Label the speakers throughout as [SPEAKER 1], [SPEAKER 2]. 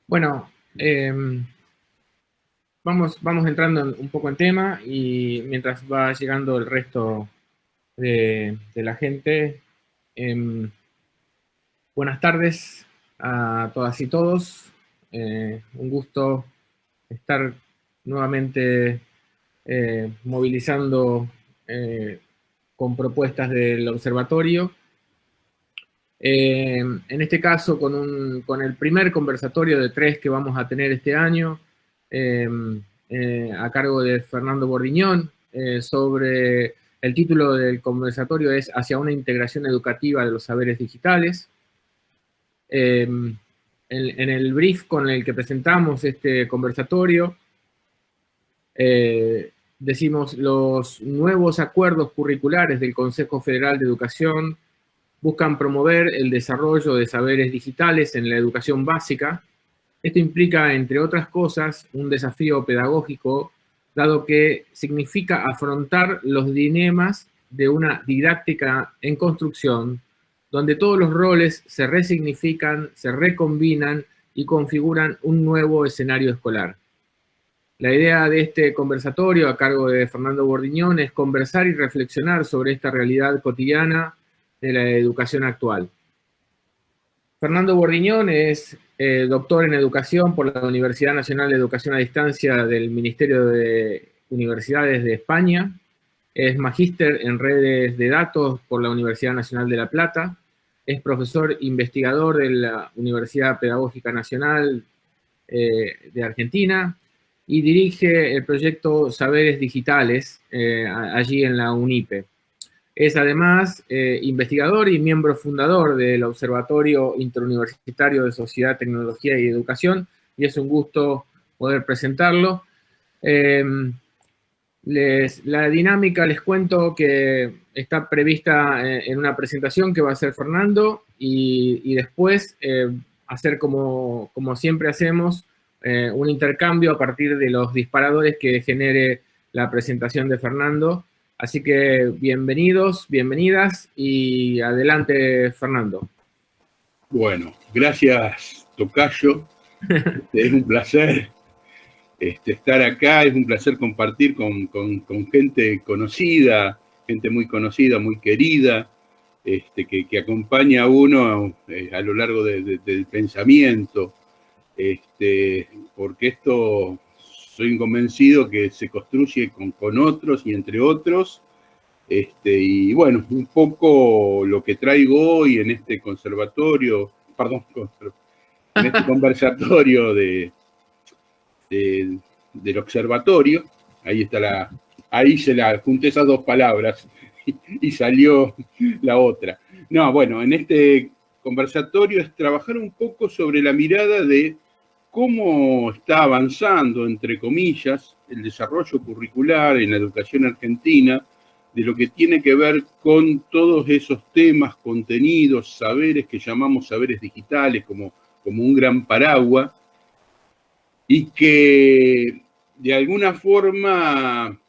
[SPEAKER 1] Bueno, vamos entrando un poco en tema y mientras va llegando el resto de la gente, buenas tardes a todas y todos. Un gusto estar nuevamente movilizando con propuestas del observatorio. En este caso, con el primer conversatorio de 3 que vamos a tener este año, a cargo de Fernando Bordiñón, sobre el título del conversatorio es Hacia una integración educativa de los saberes digitales. En el brief con el que presentamos este conversatorio, decimos los nuevos acuerdos curriculares del Consejo Federal de Educación buscan promover el desarrollo de saberes digitales en la educación básica. Esto implica, entre otras cosas, un desafío pedagógico, dado que significa afrontar los dilemas de una didáctica en construcción, donde todos los roles se resignifican, se recombinan y configuran un nuevo escenario escolar. La idea de este conversatorio a cargo de Fernando Bordiñón es conversar y reflexionar sobre esta realidad cotidiana de la educación actual. Fernando Bordiñón es doctor en educación por la Universidad Nacional de Educación a Distancia del Ministerio de Universidades de España. Es magíster en redes de datos por la Universidad Nacional de La Plata. Es profesor investigador de la Universidad Pedagógica Nacional de Argentina y dirige el proyecto Saberes Digitales allí en la UNIPE. Es además investigador y miembro fundador del Observatorio Interuniversitario de Sociedad, Tecnología y Educación, y es un gusto poder presentarlo. La dinámica, les cuento que está prevista en una presentación que va a hacer Fernando y después hacer como siempre hacemos, un intercambio a partir de los disparadores que genere la presentación de Fernando. Así que bienvenidos, bienvenidas y adelante, Fernando.
[SPEAKER 2] Bueno, gracias, Tocayo. Es un placer estar acá, es un placer compartir con gente conocida, gente muy conocida, muy querida, que acompaña a uno a lo largo del pensamiento, porque esto soy convencido que se construye con otros y entre otros. Y bueno, un poco lo que traigo hoy en este conversatorio del observatorio, ahí se la junté esas dos palabras y salió la otra. No, bueno, en este conversatorio es trabajar un poco sobre la mirada de cómo está avanzando, entre comillas, el desarrollo curricular en la educación argentina, de lo que tiene que ver con todos esos temas, contenidos, saberes que llamamos saberes digitales como un gran paraguas, y que de alguna forma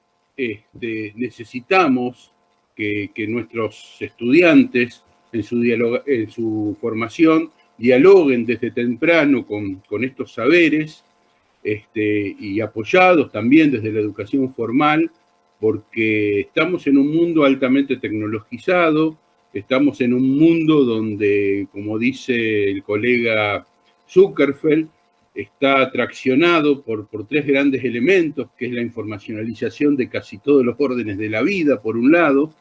[SPEAKER 2] necesitamos que nuestros estudiantes en su formación dialoguen desde temprano con estos saberes, y apoyados también desde la educación formal, porque estamos en un mundo altamente tecnologizado, estamos en un mundo donde, como dice el colega Zuckerfeld, está traccionado por tres grandes elementos, que es la informacionalización de casi todos los órdenes de la vida, por un lado.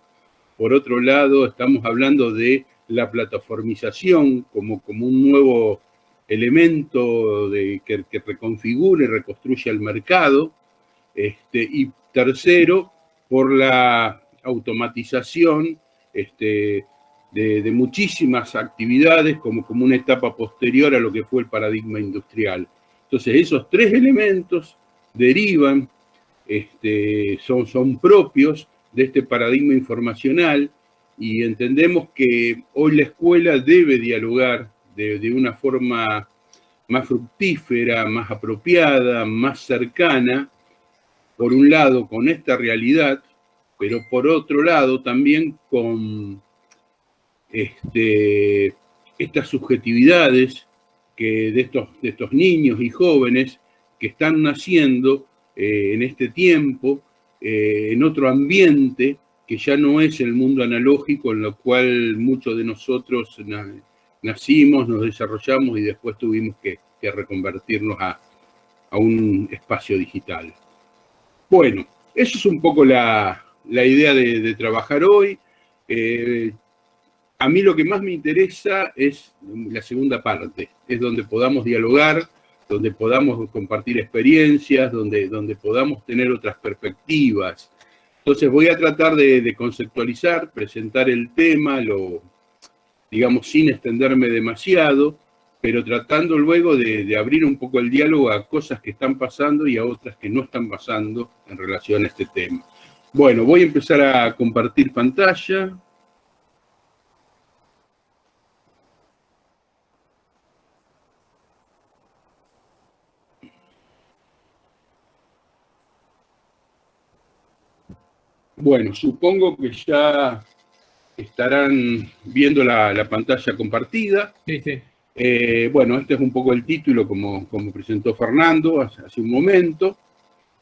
[SPEAKER 2] Por otro lado, estamos hablando de la plataformización como un nuevo elemento que reconfigure y reconstruye el mercado. Y tercero, por la automatización de muchísimas actividades como una etapa posterior a lo que fue el paradigma industrial. Entonces, esos tres elementos derivan, son propios de este paradigma informacional, y entendemos que hoy la escuela debe dialogar de una forma más fructífera, más apropiada, más cercana, por un lado con esta realidad, pero por otro lado también con estas subjetividades de estos niños y jóvenes que están naciendo en este tiempo, en otro ambiente que ya no es el mundo analógico en lo cual muchos de nosotros nacimos, nos desarrollamos y después tuvimos que reconvertirnos a un espacio digital. Bueno, eso es un poco la idea de trabajar hoy. A mí lo que más me interesa es la segunda parte, es donde podamos dialogar, donde podamos compartir experiencias, donde podamos tener otras perspectivas. Entonces voy a tratar de conceptualizar, presentar el tema, digamos, sin extenderme demasiado, pero tratando luego de abrir un poco el diálogo a cosas que están pasando y a otras que no están pasando en relación a este tema. Bueno, voy a empezar a compartir pantalla. Bueno, supongo que ya estarán viendo la pantalla compartida.
[SPEAKER 1] Sí, sí.
[SPEAKER 2] Bueno, este es un poco el título como presentó Fernando hace un momento.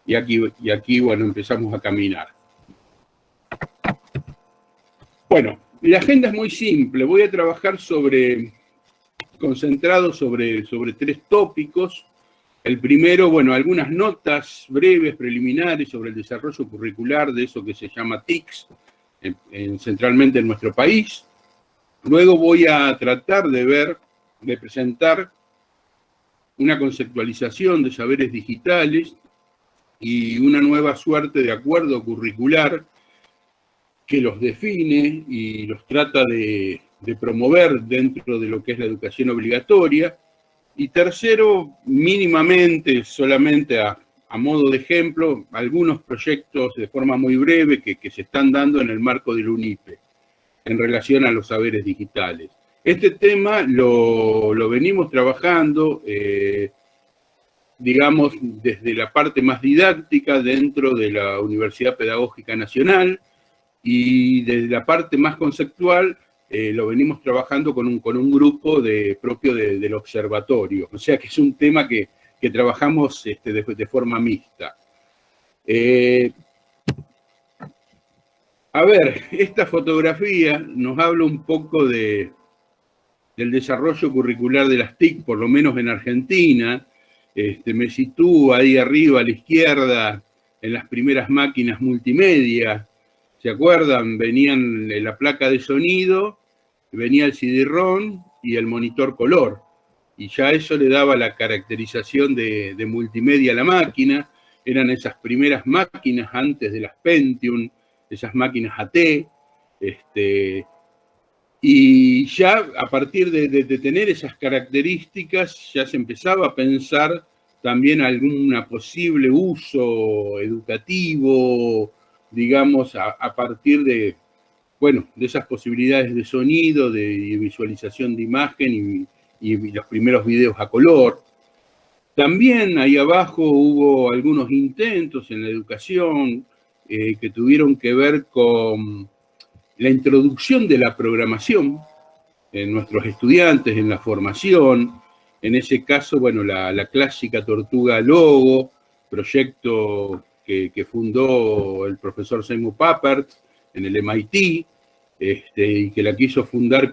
[SPEAKER 2] Y aquí, bueno, empezamos a caminar. Bueno, la agenda es muy simple. Voy a trabajar concentrado sobre 3 tópicos. El primero, bueno, algunas notas breves, preliminares sobre el desarrollo curricular de eso que se llama TICS, centralmente en nuestro país. Luego voy a tratar de presentar una conceptualización de saberes digitales y una nueva suerte de acuerdo curricular que los define y los trata de promover dentro de lo que es la educación obligatoria. Y tercero, mínimamente, solamente a modo de ejemplo, algunos proyectos de forma muy breve que se están dando en el marco del UNIPE en relación a los saberes digitales. Este tema lo venimos trabajando, digamos, desde la parte más didáctica dentro de la Universidad Pedagógica Nacional y desde la parte más conceptual lo venimos trabajando con un grupo propio del observatorio. O sea que es un tema que trabajamos de forma mixta. A ver, esta fotografía nos habla un poco del desarrollo curricular de las TIC, por lo menos en Argentina. Me sitúo ahí arriba a la izquierda en las primeras máquinas multimedia. ¿Se acuerdan? Venían la placa de sonido, venía el CD-ROM y el monitor color. Y ya eso le daba la caracterización de multimedia a la máquina. Eran esas primeras máquinas antes de las Pentium, esas máquinas AT. Y ya a partir de tener esas características, ya se empezaba a pensar también algún posible uso educativo, digamos, a partir de esas posibilidades de sonido, de visualización de imagen y los primeros videos a color. También ahí abajo hubo algunos intentos en la educación que tuvieron que ver con la introducción de la programación en nuestros estudiantes, en la formación. En ese caso, bueno, la clásica Tortuga Logo, proyecto que fundó el profesor Seymour Papert en el MIT, y que la quiso fundar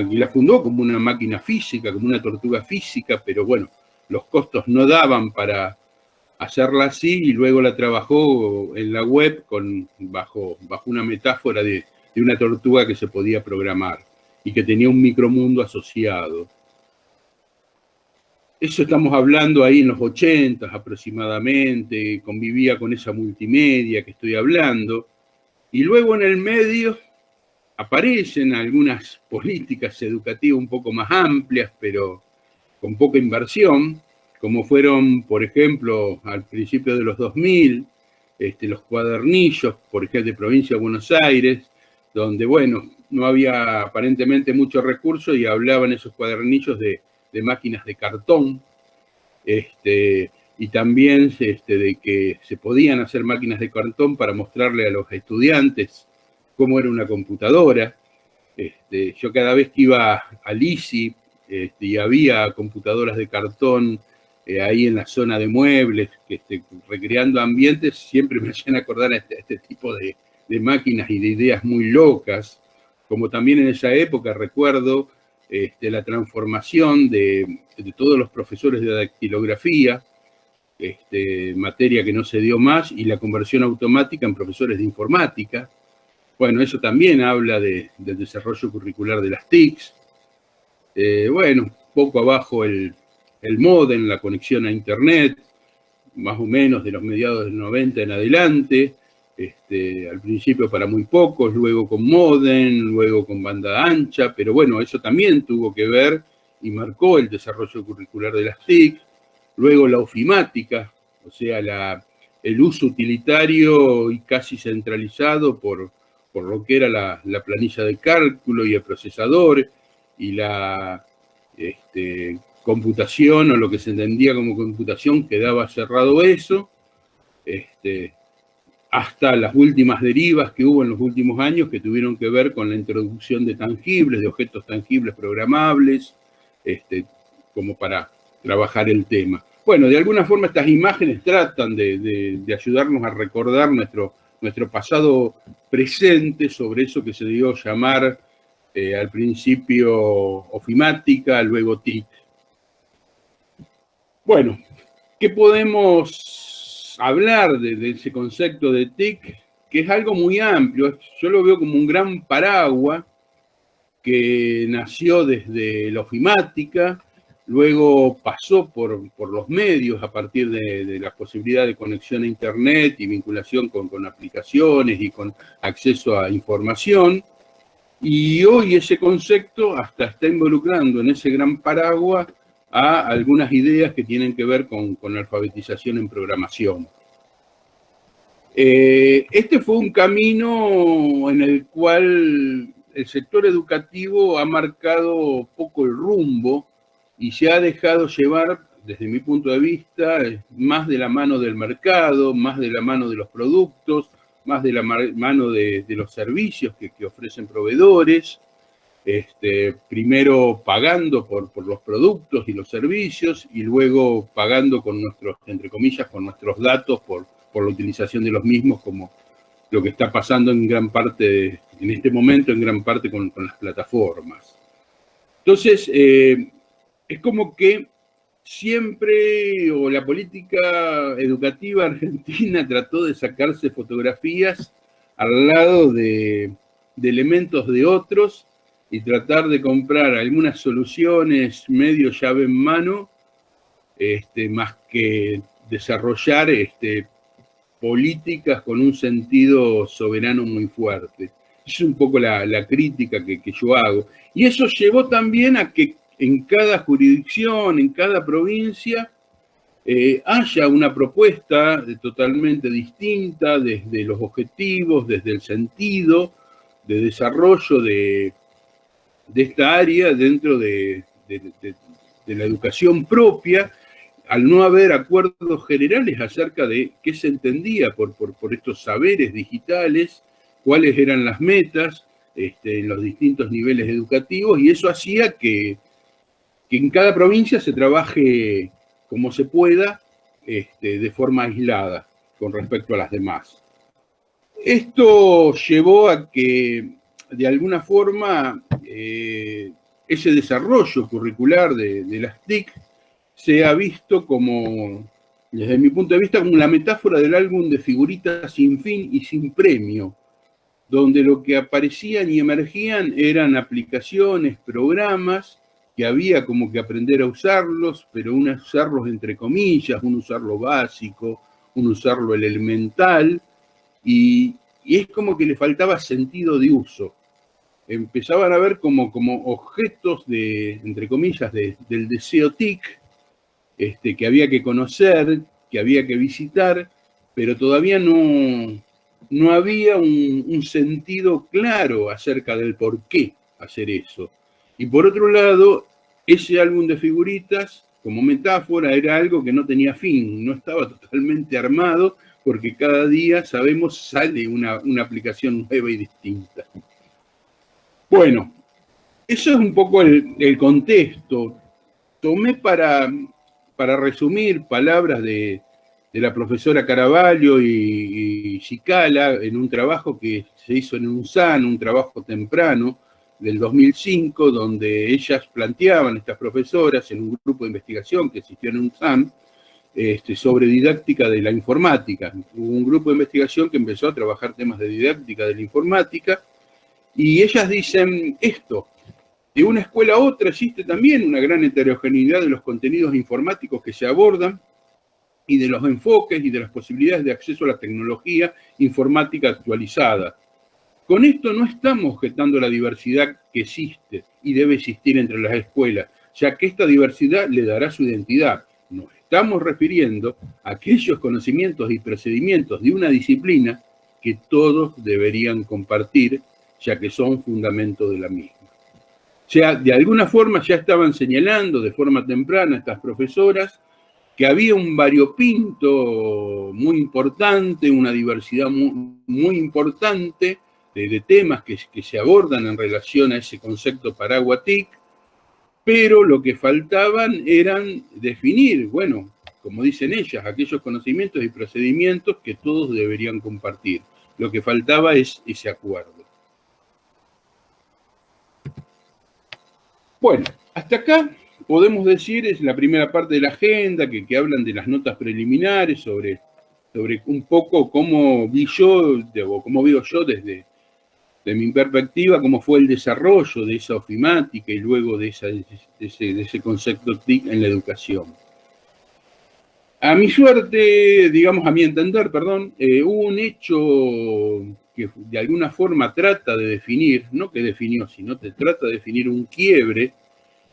[SPEAKER 2] y la fundó como una máquina física, como una tortuga física, pero bueno, los costos no daban para hacerla así, y luego la trabajó en la web bajo una metáfora de una tortuga que se podía programar y que tenía un micromundo asociado. Eso estamos hablando ahí en los 80 aproximadamente, convivía con esa multimedia que estoy hablando, y luego en el medio aparecen algunas políticas educativas un poco más amplias, pero con poca inversión, como fueron, por ejemplo, al principio de los 2000, los cuadernillos, por ejemplo, de Provincia de Buenos Aires, donde, bueno, no había aparentemente mucho recurso y hablaban esos cuadernillos de máquinas de cartón, y también de que se podían hacer máquinas de cartón para mostrarle a los estudiantes cómo era una computadora. Yo cada vez que iba al ISI, y había computadoras de cartón ahí en la zona de muebles, recreando ambientes, siempre me hacían acordar a este tipo de máquinas y de ideas muy locas, como también en esa época recuerdo la transformación de todos los profesores de dactilografía, materia que no se dio más, y la conversión automática en profesores de informática. Bueno, eso también habla del desarrollo curricular de las TICs. Bueno, poco abajo el módem, la conexión a Internet, más o menos de los mediados del 90 en adelante, al principio para muy pocos, luego con módem, luego con banda ancha, pero bueno, eso también tuvo que ver y marcó el desarrollo curricular de las TIC. Luego la ofimática, o sea, el uso utilitario y casi centralizado por lo que era la planilla de cálculo y el procesador y la computación, o lo que se entendía como computación, quedaba cerrado eso, hasta las últimas derivas que hubo en los últimos años que tuvieron que ver con la introducción de tangibles, de objetos tangibles programables, como para trabajar el tema. Bueno, de alguna forma estas imágenes tratan de ayudarnos a recordar nuestro pasado presente sobre eso que se dio a llamar al principio ofimática, luego TIC. Bueno, ¿qué podemos hablar de ese concepto de TIC? Que es algo muy amplio. Yo lo veo como un gran paraguas que nació desde la ofimática, luego pasó por los medios a partir de la posibilidad de conexión a Internet y vinculación con aplicaciones y con acceso a información. Y hoy ese concepto hasta está involucrando en ese gran paraguas a algunas ideas que tienen que ver con alfabetización en programación. Este fue un camino en el cual el sector educativo ha marcado poco el rumbo y se ha dejado llevar, desde mi punto de vista, más de la mano del mercado, más de la mano de los productos, más de la mano de los servicios que ofrecen proveedores, primero pagando por los productos y los servicios y luego pagando con nuestros, entre comillas, con nuestros datos por la utilización de los mismos, como lo que está pasando en gran parte, en este momento, en gran parte con las plataformas. Entonces, es como que siempre, o la política educativa argentina trató de sacarse fotografías al lado de elementos de otros y tratar de comprar algunas soluciones medio llave en mano, más que desarrollar políticas con un sentido soberano muy fuerte. Es un poco la crítica que yo hago. Y eso llevó también a que en cada jurisdicción, en cada provincia, haya una propuesta totalmente distinta desde los objetivos, desde el sentido de desarrollo de esta área dentro de la educación propia, al no haber acuerdos generales acerca de qué se entendía por estos saberes digitales, cuáles eran las metas en los distintos niveles educativos, y eso hacía que en cada provincia se trabaje como se pueda, de forma aislada con respecto a las demás. Esto llevó a que, de alguna forma, ese desarrollo curricular de las TIC se ha visto como, desde mi punto de vista, como la metáfora del álbum de figuritas sin fin y sin premio, donde lo que aparecían y emergían eran aplicaciones, programas, que había como que aprender a usarlos, pero un usarlos entre comillas, un usarlo básico, un usarlo el elemental, y es como que le faltaba sentido de uso. Empezaban a ver como objetos entre comillas, del deseo TIC, que había que conocer, que había que visitar, pero todavía no había un sentido claro acerca del por qué hacer eso. Y por otro lado, ese álbum de figuritas, como metáfora, era algo que no tenía fin, no estaba totalmente armado, porque cada día, sabemos, sale una aplicación nueva y distinta. Bueno, Eso es un poco el contexto. Tomé para resumir palabras de la profesora Caravallo y Cicala en un trabajo que se hizo en UNSAN, un trabajo temprano del 2005, donde ellas planteaban, estas profesoras, en un grupo de investigación que existió en UNSAN, sobre didáctica de la informática. Hubo un grupo de investigación que empezó a trabajar temas de didáctica de la informática, y ellas dicen esto: de una escuela a otra existe también una gran heterogeneidad de los contenidos informáticos que se abordan y de los enfoques y de las posibilidades de acceso a la tecnología informática actualizada. Con esto no estamos objetando la diversidad que existe y debe existir entre las escuelas, ya que esta diversidad le dará su identidad. Nos estamos refiriendo a aquellos conocimientos y procedimientos de una disciplina que todos deberían compartir, ya que son fundamento de la misma. O sea, de alguna forma ya estaban señalando de forma temprana estas profesoras que había un variopinto muy importante, una diversidad muy importante de temas que se abordan en relación a ese concepto paraguas TIC, pero lo que faltaban eran definir, bueno, como dicen ellas, aquellos conocimientos y procedimientos que todos deberían compartir. Lo que faltaba es ese acuerdo. Bueno, hasta acá podemos decir, es la primera parte de la agenda, que hablan de las notas preliminares, sobre un poco cómo vi yo, o cómo veo yo desde mi perspectiva, cómo fue el desarrollo de esa ofimática y luego de ese concepto TIC en la educación. A mi suerte, digamos, a mi entender, perdón, hubo un hecho que de alguna forma trata de definir, no que definió, sino que trata de definir un quiebre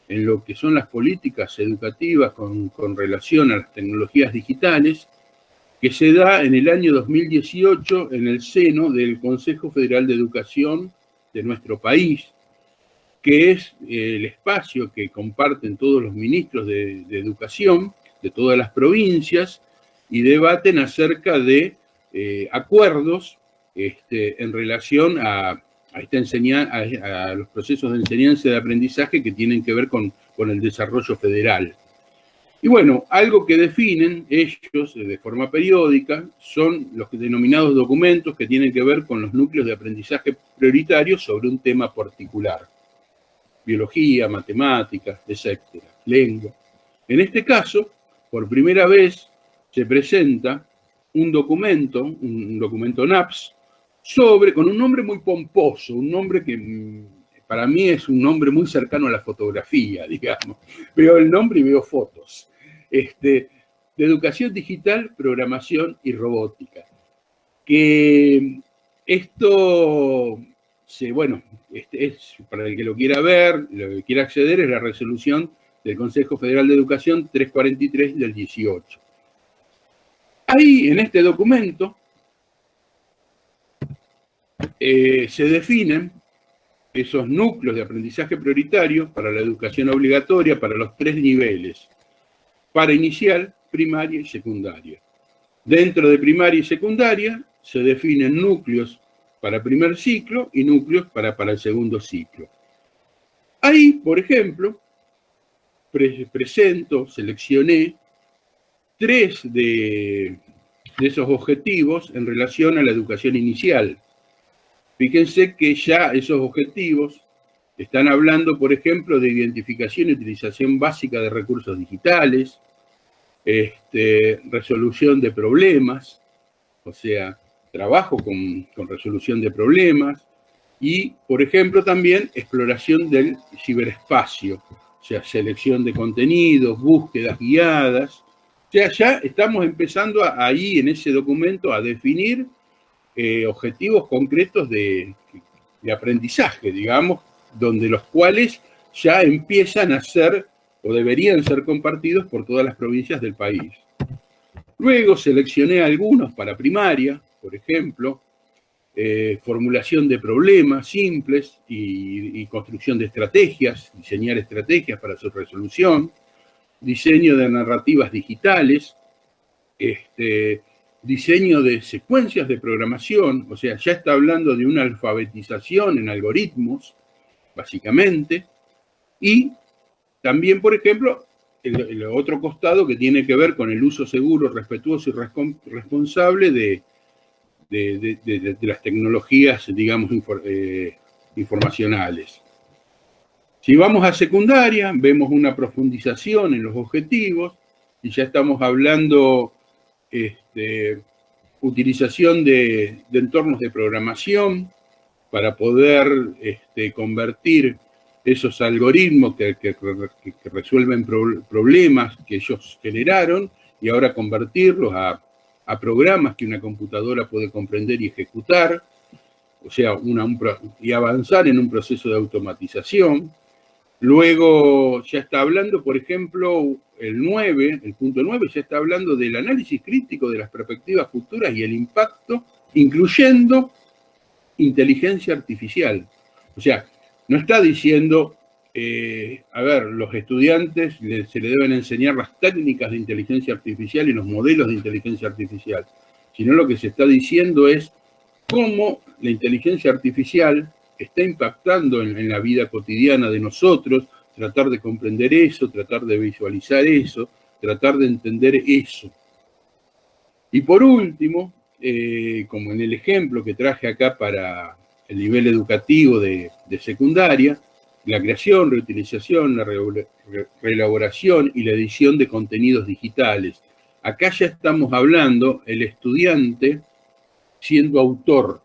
[SPEAKER 2] en lo que son las políticas educativas con relación a las tecnologías digitales, que se da en el año 2018 en el seno del Consejo Federal de Educación de nuestro país, que es el espacio que comparten todos los ministros de educación de todas las provincias y debaten acerca de acuerdos en relación a los procesos de enseñanza y de aprendizaje que tienen que ver con el desarrollo federal. Y bueno, algo que definen ellos de forma periódica son los denominados documentos que tienen que ver con los núcleos de aprendizaje prioritarios sobre un tema particular: biología, matemáticas, etcétera, lengua. En este caso, por primera vez se presenta un documento NAPS, con un nombre muy pomposo, un nombre que para mí es un nombre muy cercano a la fotografía, digamos. Veo el nombre y veo fotos. De educación digital, programación y robótica. Que esto, bueno, es para el que lo quiera ver, lo que quiera acceder, es la resolución del Consejo Federal de Educación 343 del 18. Ahí, en este documento, se definen esos núcleos de aprendizaje prioritario para la educación obligatoria para los 3 niveles: para inicial, primaria y secundaria. Dentro de primaria y secundaria se definen núcleos para primer ciclo y núcleos para el segundo ciclo. Ahí, por ejemplo, seleccioné 3 de esos objetivos en relación a la educación inicial. Fíjense que ya esos objetivos están hablando, por ejemplo, de identificación y utilización básica de recursos digitales, resolución de problemas, o sea, trabajo con resolución de problemas, y, por ejemplo, también exploración del ciberespacio, o sea, selección de contenidos, búsquedas guiadas. O sea, ya estamos empezando ahí en ese documento a definir objetivos concretos de aprendizaje, digamos, donde los cuales ya empiezan a ser o deberían ser compartidos por todas las provincias del país. Luego seleccioné algunos para primaria, por ejemplo, formulación de problemas simples y construcción de estrategias, diseñar estrategias para su resolución, diseño de narrativas digitales, diseño de secuencias de programación, o sea, ya está hablando de una alfabetización en algoritmos, básicamente, y también, por ejemplo, el otro costado que tiene que ver con el uso seguro, respetuoso y responsable de las tecnologías, digamos, informacionales. Si vamos a secundaria, vemos una profundización en los objetivos y ya estamos hablando utilización de entornos de programación para poder convertir esos algoritmos que resuelven problemas que ellos generaron y ahora convertirlos a programas que una computadora puede comprender y ejecutar, o sea, y avanzar en un proceso de automatización. Luego ya está hablando, por ejemplo, el punto 9, ya está hablando del análisis crítico de las perspectivas futuras y el impacto, incluyendo inteligencia artificial. O sea, no está diciendo, a ver, los estudiantes se le deben enseñar las técnicas de inteligencia artificial y los modelos de inteligencia artificial, sino lo que se está diciendo es cómo la inteligencia artificial está impactando en la vida cotidiana de nosotros, tratar de comprender eso, tratar de visualizar eso, tratar de entender eso. Y por último, como en el ejemplo que traje acá para el nivel educativo de secundaria, la creación, reutilización, la reelaboración y la edición de contenidos digitales. Acá ya estamos hablando el estudiante siendo autor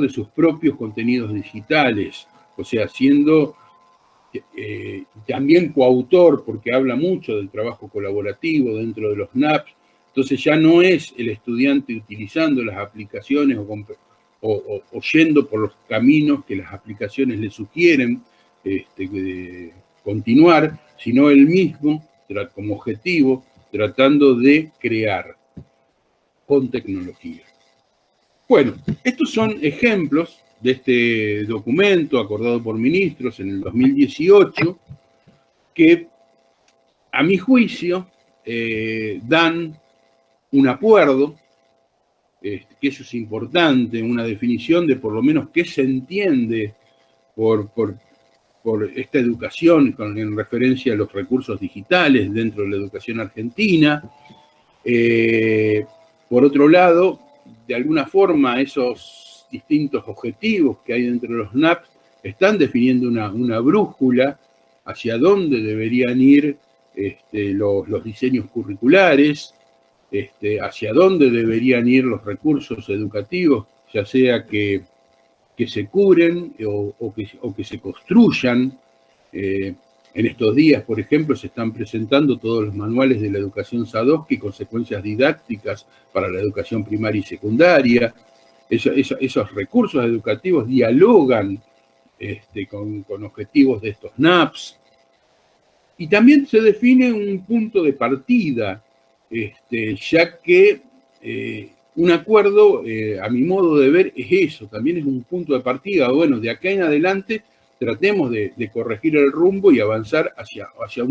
[SPEAKER 2] de sus propios contenidos digitales, o sea, siendo también coautor, porque habla mucho del trabajo colaborativo dentro de los NAPS. Entonces ya no es el estudiante utilizando las aplicaciones o yendo por los caminos que las aplicaciones le sugieren continuar, sino él mismo, como objetivo, tratando de crear con tecnología. Bueno, estos son ejemplos de este documento acordado por ministros en el 2018 que, a mi juicio, dan un acuerdo, que eso es importante, una definición de por lo menos qué se entiende por esta educación en referencia a los recursos digitales dentro de la educación argentina. Por otro lado, de alguna forma esos distintos objetivos que hay dentro de los NAPS están definiendo una brújula hacia dónde deberían ir los diseños curriculares, hacia dónde deberían ir los recursos educativos, ya sea que se curen o que se construyan. En estos días, por ejemplo, se están presentando todos los manuales de la educación Sadowski, consecuencias didácticas para la educación primaria y secundaria. Esos recursos educativos dialogan con objetivos de estos NAPS. Y también se define un punto de partida, ya que un acuerdo, a mi modo de ver, es eso, también es un punto de partida. Bueno, de acá en adelante tratemos de corregir el rumbo y avanzar hacia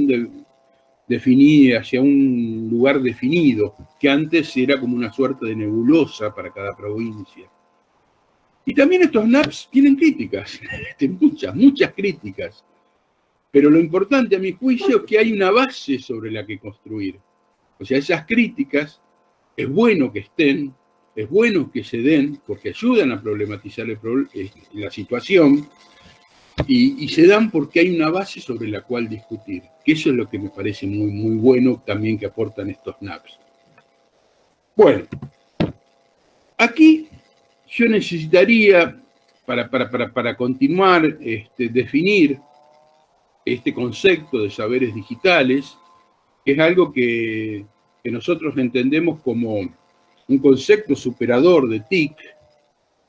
[SPEAKER 2] un lugar definido, que antes era como una suerte de nebulosa para cada provincia. Y también estos NAPS tienen críticas, muchas críticas. Pero lo importante, a mi juicio, es que hay una base sobre la que construir. O sea, esas críticas es bueno que estén, es bueno que se den, porque ayudan a problematizar la situación, y se dan porque hay una base sobre la cual discutir, que eso es lo que me parece muy, muy bueno también que aportan estos NAPS. Bueno, aquí yo necesitaría, para continuar, definir este concepto de saberes digitales, que es algo que nosotros entendemos como un concepto superador de TIC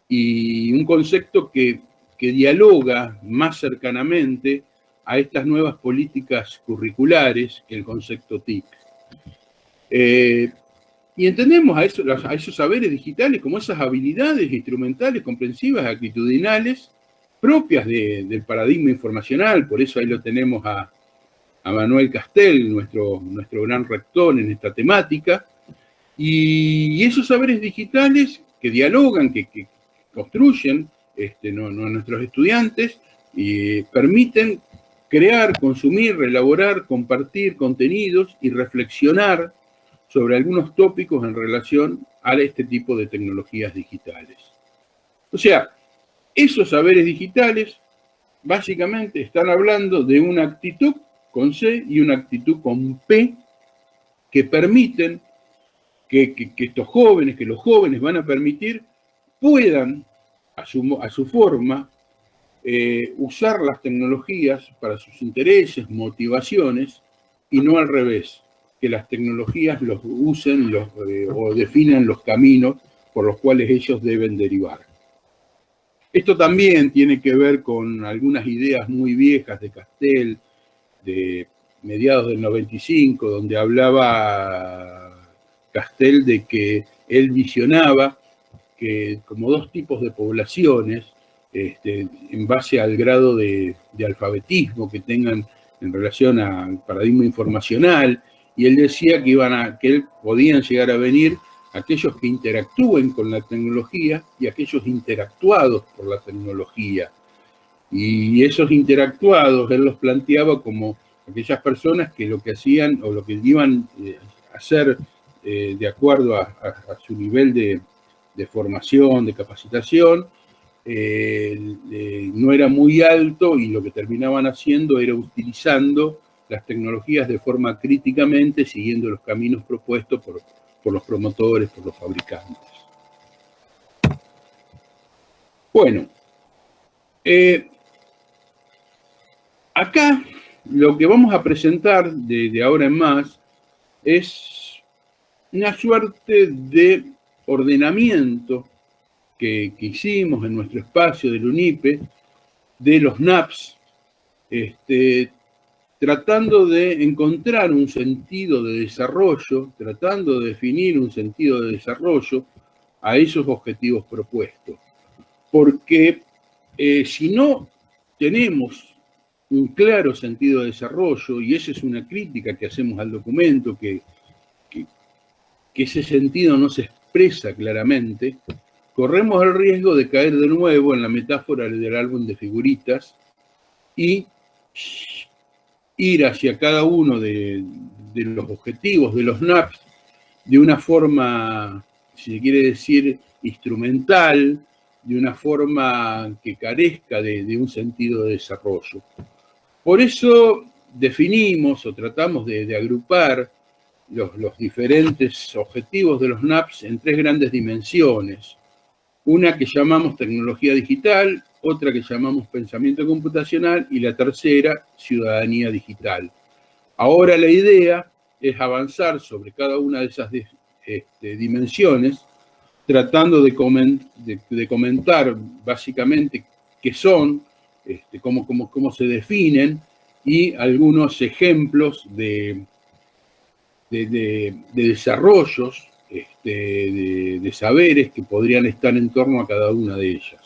[SPEAKER 2] y un concepto que dialoga más cercanamente a estas nuevas políticas curriculares que el concepto TIC. Y entendemos a esos saberes digitales como esas habilidades instrumentales, comprensivas, actitudinales, propias del paradigma informacional. Por eso ahí lo tenemos a Manuel Castel, nuestro gran rector en esta temática. Y esos saberes digitales que dialogan, que construyen a nuestros estudiantes, y permiten crear, consumir, elaborar, compartir contenidos y reflexionar sobre algunos tópicos en relación a este tipo de tecnologías digitales. O sea, esos saberes digitales básicamente están hablando de una actitud con C y una actitud con P que permiten que estos jóvenes, que los jóvenes van a permitir, puedan, a su forma, usar las tecnologías para sus intereses, motivaciones, y no al revés, que las tecnologías los usen o definan los caminos por los cuales ellos deben derivar. Esto también tiene que ver con algunas ideas muy viejas de Castel, de mediados del 95, donde hablaba Castel de que él visionaba que como dos tipos de poblaciones, en base al grado de alfabetismo que tengan en relación al paradigma informacional, y él decía que podían llegar a venir aquellos que interactúen con la tecnología y aquellos interactuados por la tecnología. Y esos interactuados él los planteaba como aquellas personas que lo que hacían o lo que iban a hacer de acuerdo a su nivel de formación, de capacitación, no era muy alto, y lo que terminaban haciendo era utilizando las tecnologías de forma críticamente, siguiendo los caminos propuestos por los promotores, por los fabricantes. Bueno, acá lo que vamos a presentar de ahora en más es una suerte de ordenamiento que hicimos en nuestro espacio del UNIPE, de los NAPS, tratando de encontrar un sentido de desarrollo, tratando de definir un sentido de desarrollo a esos objetivos propuestos. Porque si no tenemos un claro sentido de desarrollo, y esa es una crítica que hacemos al documento, que ese sentido no se expresa claramente, corremos el riesgo de caer de nuevo en la metáfora del álbum de figuritas y ir hacia cada uno de los objetivos de los NAPS de una forma, si se quiere decir, instrumental, de una forma que carezca de un sentido de desarrollo. Por eso definimos o tratamos de agrupar los diferentes objetivos de los NAPS en tres grandes dimensiones. Una que llamamos tecnología digital, otra que llamamos pensamiento computacional y la tercera, ciudadanía digital. Ahora la idea es avanzar sobre cada una de esas dimensiones, tratando de comentar básicamente qué son, cómo se definen, y algunos ejemplos de desarrollos, de saberes que podrían estar en torno a cada una de ellas.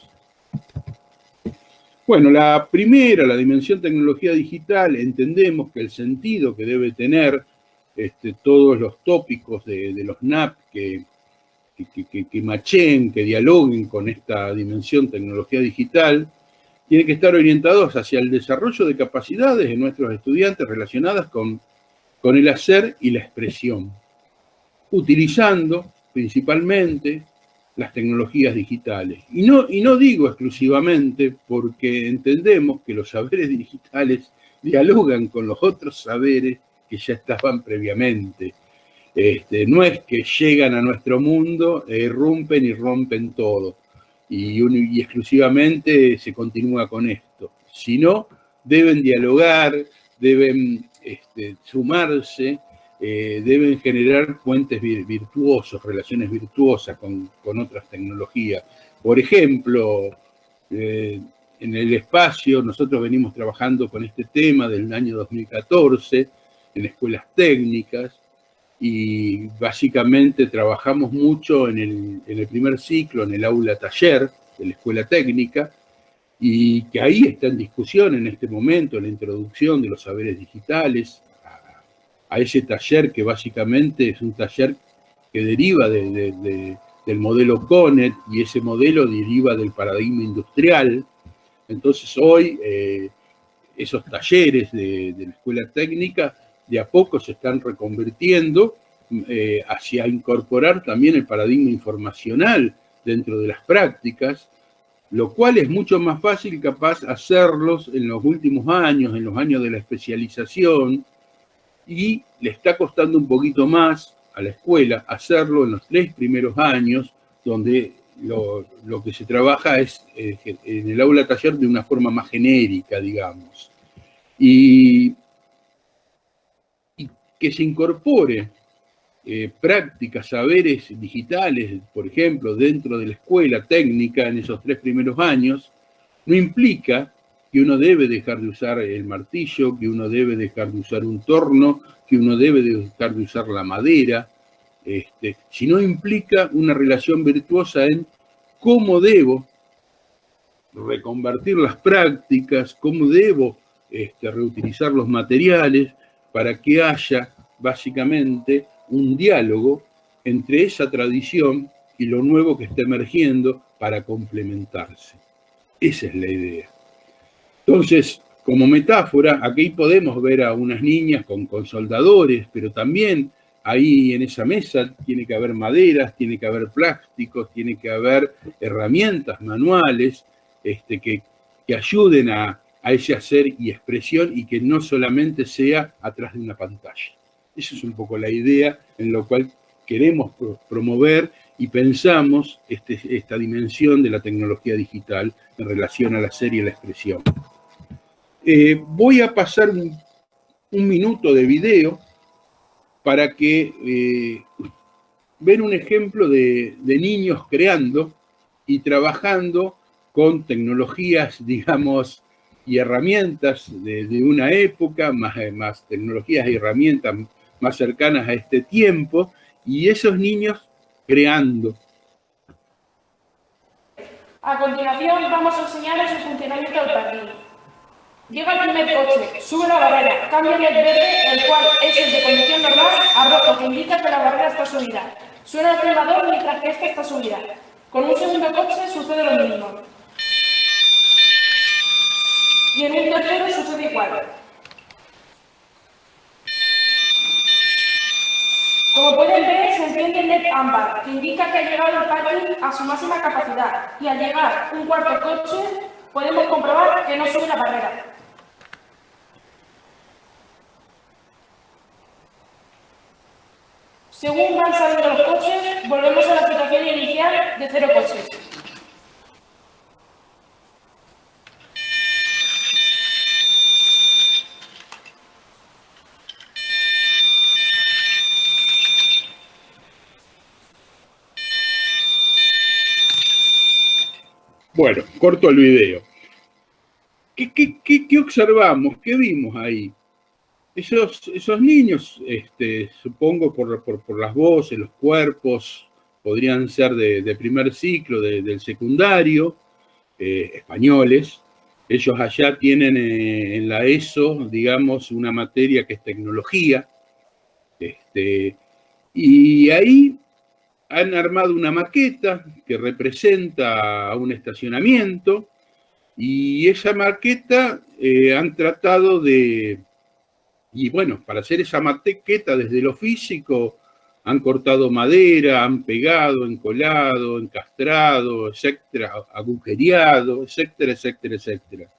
[SPEAKER 2] Bueno, la primera, la dimensión tecnología digital, entendemos que el sentido que debe tener todos los tópicos de los NAP que macheen, que dialoguen con esta dimensión tecnología digital, tiene que estar orientados hacia el desarrollo de capacidades de nuestros estudiantes relacionadas con el hacer y la expresión, utilizando principalmente las tecnologías digitales. Y no digo exclusivamente, porque entendemos que los saberes digitales dialogan con los otros saberes que ya estaban previamente. No es que llegan a nuestro mundo, irrumpen y rompen todo, y exclusivamente se continúa con esto, sino deben dialogar, deben sumarse, deben generar puentes virtuosos, relaciones virtuosas con otras tecnologías. Por ejemplo, en el espacio nosotros venimos trabajando con este tema del año 2014 en escuelas técnicas, y básicamente trabajamos mucho en el primer ciclo, en el aula taller de la escuela técnica, y que ahí está en discusión en este momento la introducción de los saberes digitales a ese taller, que básicamente es un taller que deriva del modelo CONET, y ese modelo deriva del paradigma industrial, Entonces hoy esos talleres de la escuela técnica de a poco se están reconvirtiendo hacia incorporar también el paradigma informacional dentro de las prácticas, lo cual es mucho más fácil capaz hacerlos en los últimos años, en los años de la especialización, y le está costando un poquito más a la escuela hacerlo en los 3 primeros años, donde lo que se trabaja es en el aula taller de una forma más genérica, digamos. Y que se incorpore prácticas, saberes digitales, por ejemplo, dentro de la escuela técnica en esos 3 primeros años, no implica que uno debe dejar de usar el martillo, que uno debe dejar de usar un torno, que uno debe dejar de usar la madera, sino implica una relación virtuosa en cómo debo reconvertir las prácticas, cómo debo reutilizar los materiales para que haya básicamente un diálogo entre esa tradición y lo nuevo que está emergiendo para complementarse. Esa es la idea. Entonces, como metáfora, aquí podemos ver a unas niñas con soldadores, pero también ahí en esa mesa tiene que haber maderas, tiene que haber plásticos, tiene que haber herramientas manuales que ayuden a ese hacer y expresión y que no solamente sea atrás de una pantalla. Esa es un poco la idea en la cual queremos promover y pensamos esta dimensión de la tecnología digital en relación al hacer y a la expresión. Voy a pasar un minuto de video para que ver un ejemplo de niños creando y trabajando con tecnologías, digamos, y herramientas de una época, más tecnologías y herramientas más cercanas a este tiempo, y esos niños creando.
[SPEAKER 3] A continuación vamos a enseñarles el funcionamiento del patín. Llega el primer coche, sube la barrera, cambia el LED verde, el cual es el de conducción normal, a rojo, que indica que la barrera está subida. Suena el filmador mientras que esta está subida. Con un segundo coche sucede lo mismo. Y en un tercero sucede igual. Como pueden ver, se enciende el LED ámbar, que indica que ha llegado el patín a su máxima capacidad. Y al llegar un cuarto coche, podemos comprobar que no sube la barrera. Según van saliendo los coches, volvemos a la situación inicial de 0 coches.
[SPEAKER 2] Bueno, corto el video. ¿Qué observamos? ¿Qué vimos ahí? Esos niños, supongo por las voces, los cuerpos, podrían ser de primer ciclo, del secundario, españoles. Ellos allá tienen en la ESO, digamos, una materia que es tecnología. Y ahí han armado una maqueta que representa un estacionamiento, y esa maqueta han tratado de... Y bueno, para hacer esa maqueta desde lo físico, han cortado madera, han pegado, encolado, encastrado, etcétera, agujereado, etcétera, etcétera, etcétera.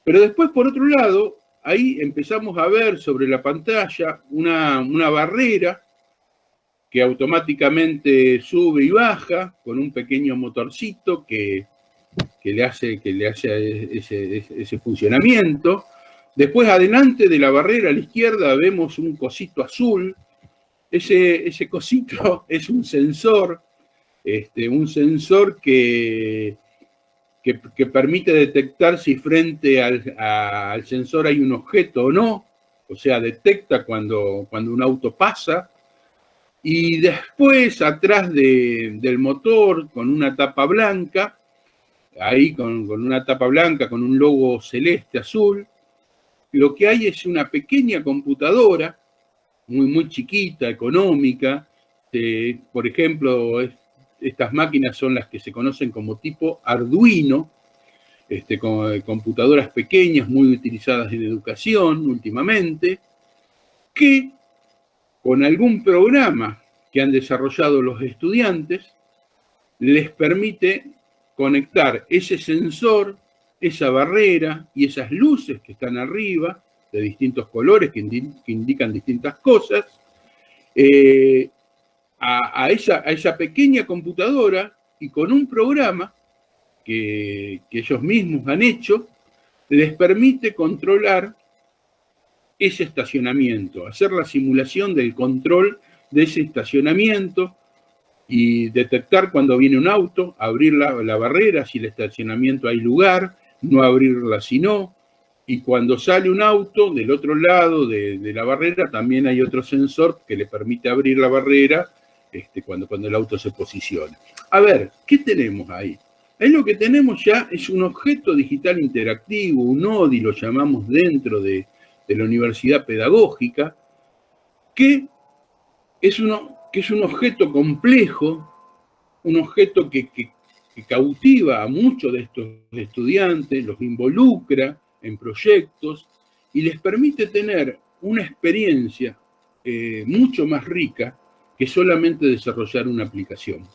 [SPEAKER 2] Pero después, por otro lado, ahí empezamos a ver sobre la pantalla una barrera que automáticamente sube y baja con un pequeño motorcito que le hace ese funcionamiento. Después, adelante de la barrera a la izquierda, vemos un cosito azul. Ese cosito es un sensor que permite detectar si frente al sensor hay un objeto o no. O sea, detecta cuando un auto pasa. Y después, atrás del motor, con una tapa blanca, ahí con una tapa blanca, con un logo celeste azul, lo que hay es una pequeña computadora, muy chiquita, económica. Por ejemplo, estas máquinas son las que se conocen como tipo Arduino, con computadoras pequeñas muy utilizadas en educación últimamente, que con algún programa que han desarrollado los estudiantes les permite conectar ese sensor, esa barrera y esas luces que están arriba, de distintos colores que indican distintas cosas, a esa pequeña computadora, y con un programa que ellos mismos han hecho, les permite controlar ese estacionamiento, hacer la simulación del control de ese estacionamiento y detectar cuando viene un auto, abrir la barrera si el estacionamiento hay lugar, no abrirla si no, y cuando sale un auto del otro lado de la barrera también hay otro sensor que le permite abrir la barrera cuando el auto se posiciona. A ver, ¿qué tenemos ahí? Ahí lo que tenemos ya es un objeto digital interactivo, un ODI, lo llamamos dentro de la universidad pedagógica, que es un objeto complejo, un objeto que cautiva a muchos de estos estudiantes, los involucra en proyectos y les permite tener una experiencia mucho más rica que solamente desarrollar una aplicación.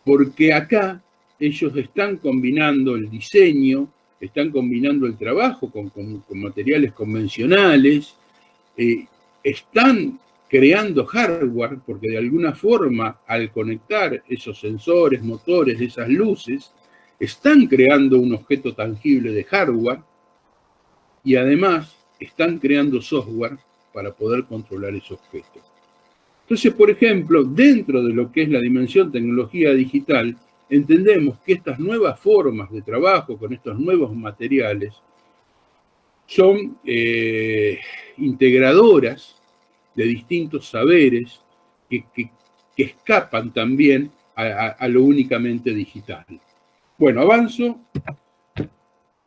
[SPEAKER 2] Porque acá ellos están combinando el diseño, están combinando el trabajo con materiales convencionales, están creando hardware, porque de alguna forma, al conectar esos sensores, motores, esas luces, están creando un objeto tangible de hardware y además están creando software para poder controlar ese objeto. Entonces, por ejemplo, dentro de lo que es la dimensión tecnología digital, entendemos que estas nuevas formas de trabajo con estos nuevos materiales son integradoras de distintos saberes que escapan también a lo únicamente digital. Bueno, avanzo.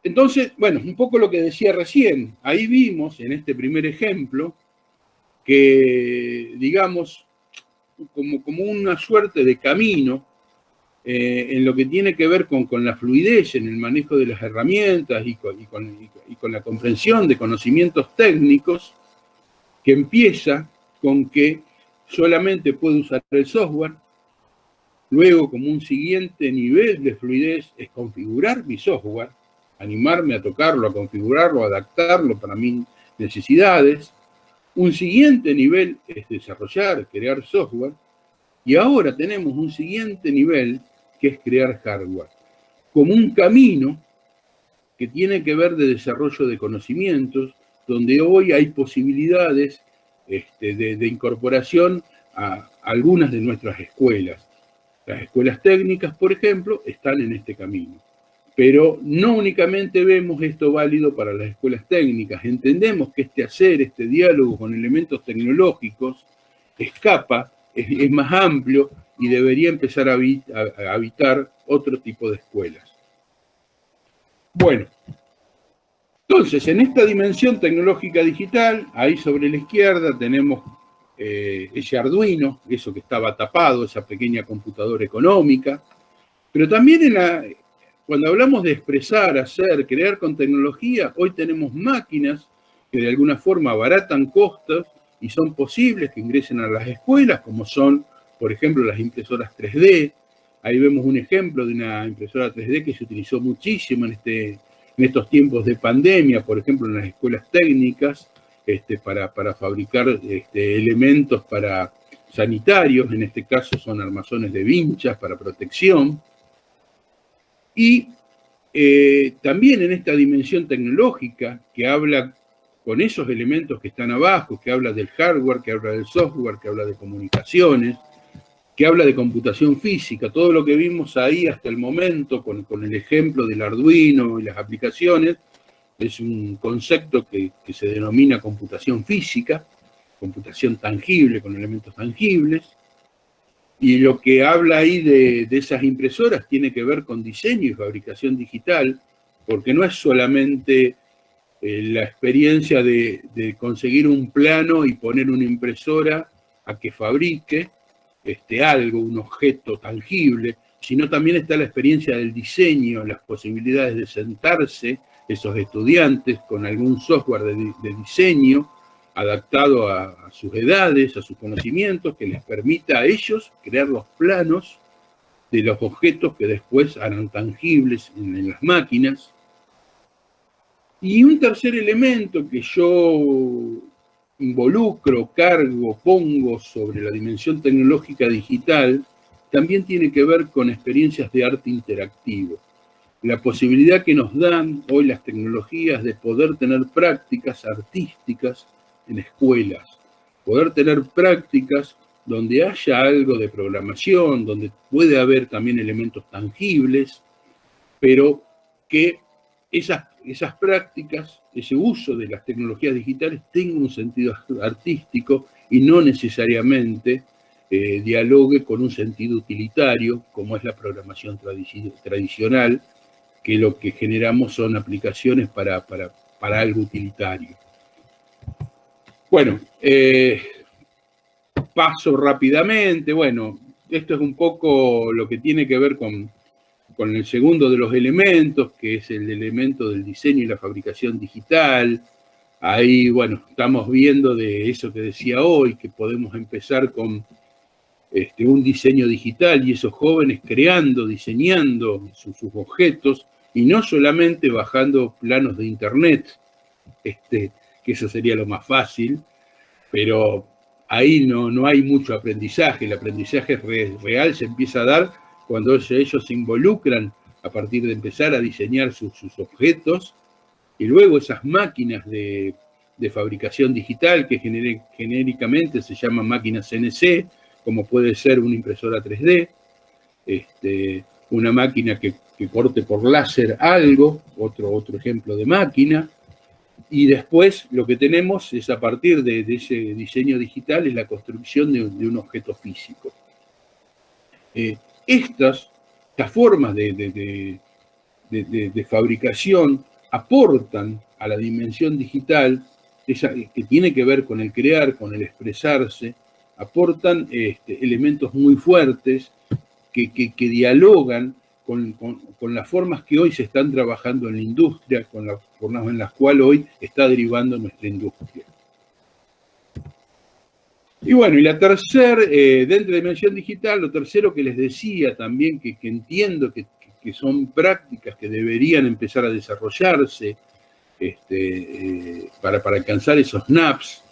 [SPEAKER 2] Entonces, bueno, un poco lo que decía recién. Ahí vimos, en este primer ejemplo, que, digamos, como una suerte de camino en lo que tiene que ver con la fluidez en el manejo de las herramientas y con la comprensión de conocimientos técnicos, que empieza con que solamente puedo usar el software. Luego, como un siguiente nivel de fluidez, es configurar mi software, animarme a tocarlo, a configurarlo, a adaptarlo para mis necesidades. Un siguiente nivel es desarrollar, crear software. Y ahora tenemos un siguiente nivel que es crear hardware, como un camino que tiene que ver de desarrollo de conocimientos, donde hoy hay posibilidades de incorporación a algunas de nuestras escuelas. Las escuelas técnicas, por ejemplo, están en este camino. Pero no únicamente vemos esto válido para las escuelas técnicas, entendemos que este diálogo con elementos tecnológicos escapa, es más amplio y debería empezar a habitar otro tipo de escuelas. Bueno, entonces, en esta dimensión tecnológica digital, ahí sobre la izquierda tenemos ese Arduino, eso que estaba tapado, esa pequeña computadora económica, pero también cuando hablamos de expresar, hacer, crear con tecnología, hoy tenemos máquinas que de alguna forma abaratan costos y son posibles que ingresen a las escuelas, como son, por ejemplo, las impresoras 3D. Ahí vemos un ejemplo de una impresora 3D que se utilizó muchísimo en estos tiempos de pandemia, por ejemplo, en las escuelas técnicas, para fabricar elementos para sanitarios, en este caso son armazones de vinchas para protección. Y también en esta dimensión tecnológica que habla con esos elementos que están abajo, que habla del hardware, que habla del software, que habla de comunicaciones, que habla de computación física, todo lo que vimos ahí hasta el momento con el ejemplo del Arduino y las aplicaciones, es un concepto que se denomina computación física, computación tangible con elementos tangibles, y lo que habla ahí de esas impresoras tiene que ver con diseño y fabricación digital, porque no es solamente la experiencia de conseguir un plano y poner una impresora a que fabrique algo, un objeto tangible, sino también está la experiencia del diseño, las posibilidades de sentarse esos estudiantes con algún software de diseño adaptado a sus edades, a sus conocimientos, que les permita a ellos crear los planos de los objetos que después harán tangibles en las máquinas. Y un tercer elemento que yo involucro, cargo, pongo sobre la dimensión tecnológica digital, también tiene que ver con experiencias de arte interactivo. La posibilidad que nos dan hoy las tecnologías de poder tener prácticas artísticas en escuelas, poder tener prácticas donde haya algo de programación, donde puede haber también elementos tangibles, pero que esas prácticas, ese uso de las tecnologías digitales tenga un sentido artístico y no necesariamente dialogue con un sentido utilitario, como es la programación tradicional, que lo que generamos son aplicaciones para algo utilitario. Bueno, paso rápidamente. Bueno, esto es un poco lo que tiene que ver con el segundo de los elementos, que es el elemento del diseño y la fabricación digital. Ahí, bueno, estamos viendo de eso que decía hoy, que podemos empezar con un diseño digital y esos jóvenes creando, diseñando sus objetos, y no solamente bajando planos de internet, que eso sería lo más fácil, pero ahí no hay mucho aprendizaje. El aprendizaje real se empieza a dar cuando ellos se involucran a partir de empezar a diseñar sus objetos, y luego esas máquinas de fabricación digital, que genéricamente se llaman máquinas CNC, como puede ser una impresora 3D, una máquina que corte por láser algo, otro ejemplo de máquina. Y después lo que tenemos es, a partir de ese diseño digital, es la construcción de un objeto físico. Estas formas de fabricación aportan a la dimensión digital, que tiene que ver con el crear, con el expresarse, aportan elementos muy fuertes que dialogan con las formas que hoy se están trabajando en la industria, con las formas en las cuales hoy está derivando nuestra industria. Y bueno, y la tercera, dentro de dimensión digital, lo tercero que les decía también, que entiendo que son prácticas que deberían empezar a desarrollarse para alcanzar esos NAPs,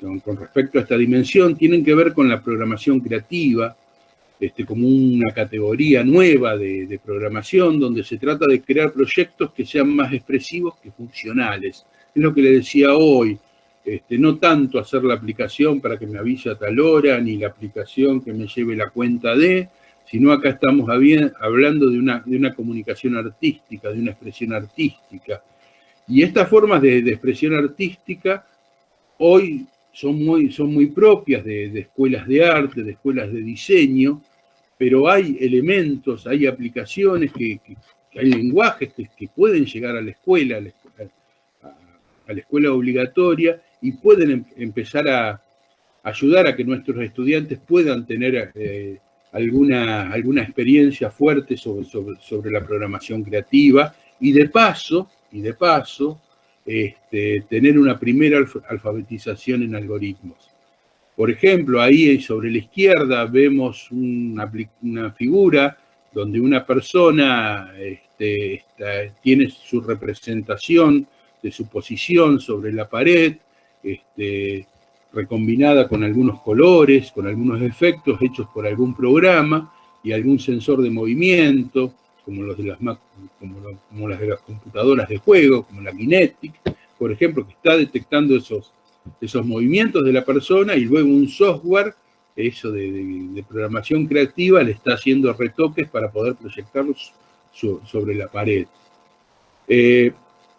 [SPEAKER 2] con respecto a esta dimensión, tienen que ver con la programación creativa, como una categoría nueva de programación, donde se trata de crear proyectos que sean más expresivos que funcionales. Es lo que le decía hoy, no tanto hacer la aplicación para que me avise a tal hora, ni la aplicación que me lleve la cuenta sino acá estamos hablando de una comunicación artística, de una expresión artística. Y estas formas de expresión artística hoy son muy propias de escuelas de arte, de escuelas de diseño, pero hay elementos, hay aplicaciones, hay lenguajes que pueden llegar a la escuela obligatoria, y pueden empezar a ayudar a que nuestros estudiantes puedan tener alguna experiencia fuerte sobre la programación creativa, y de paso, tener una primera alfabetización en algoritmos. Por ejemplo, ahí sobre la izquierda vemos una figura donde una persona tiene su representación de su posición sobre la pared, recombinada con algunos colores, con algunos efectos hechos por algún programa y algún sensor de movimiento, como las de las computadoras de juego, como la Kinetic, por ejemplo, que está detectando esos movimientos de la persona, y luego un software, eso de programación creativa, le está haciendo retoques para poder proyectarlos sobre la pared.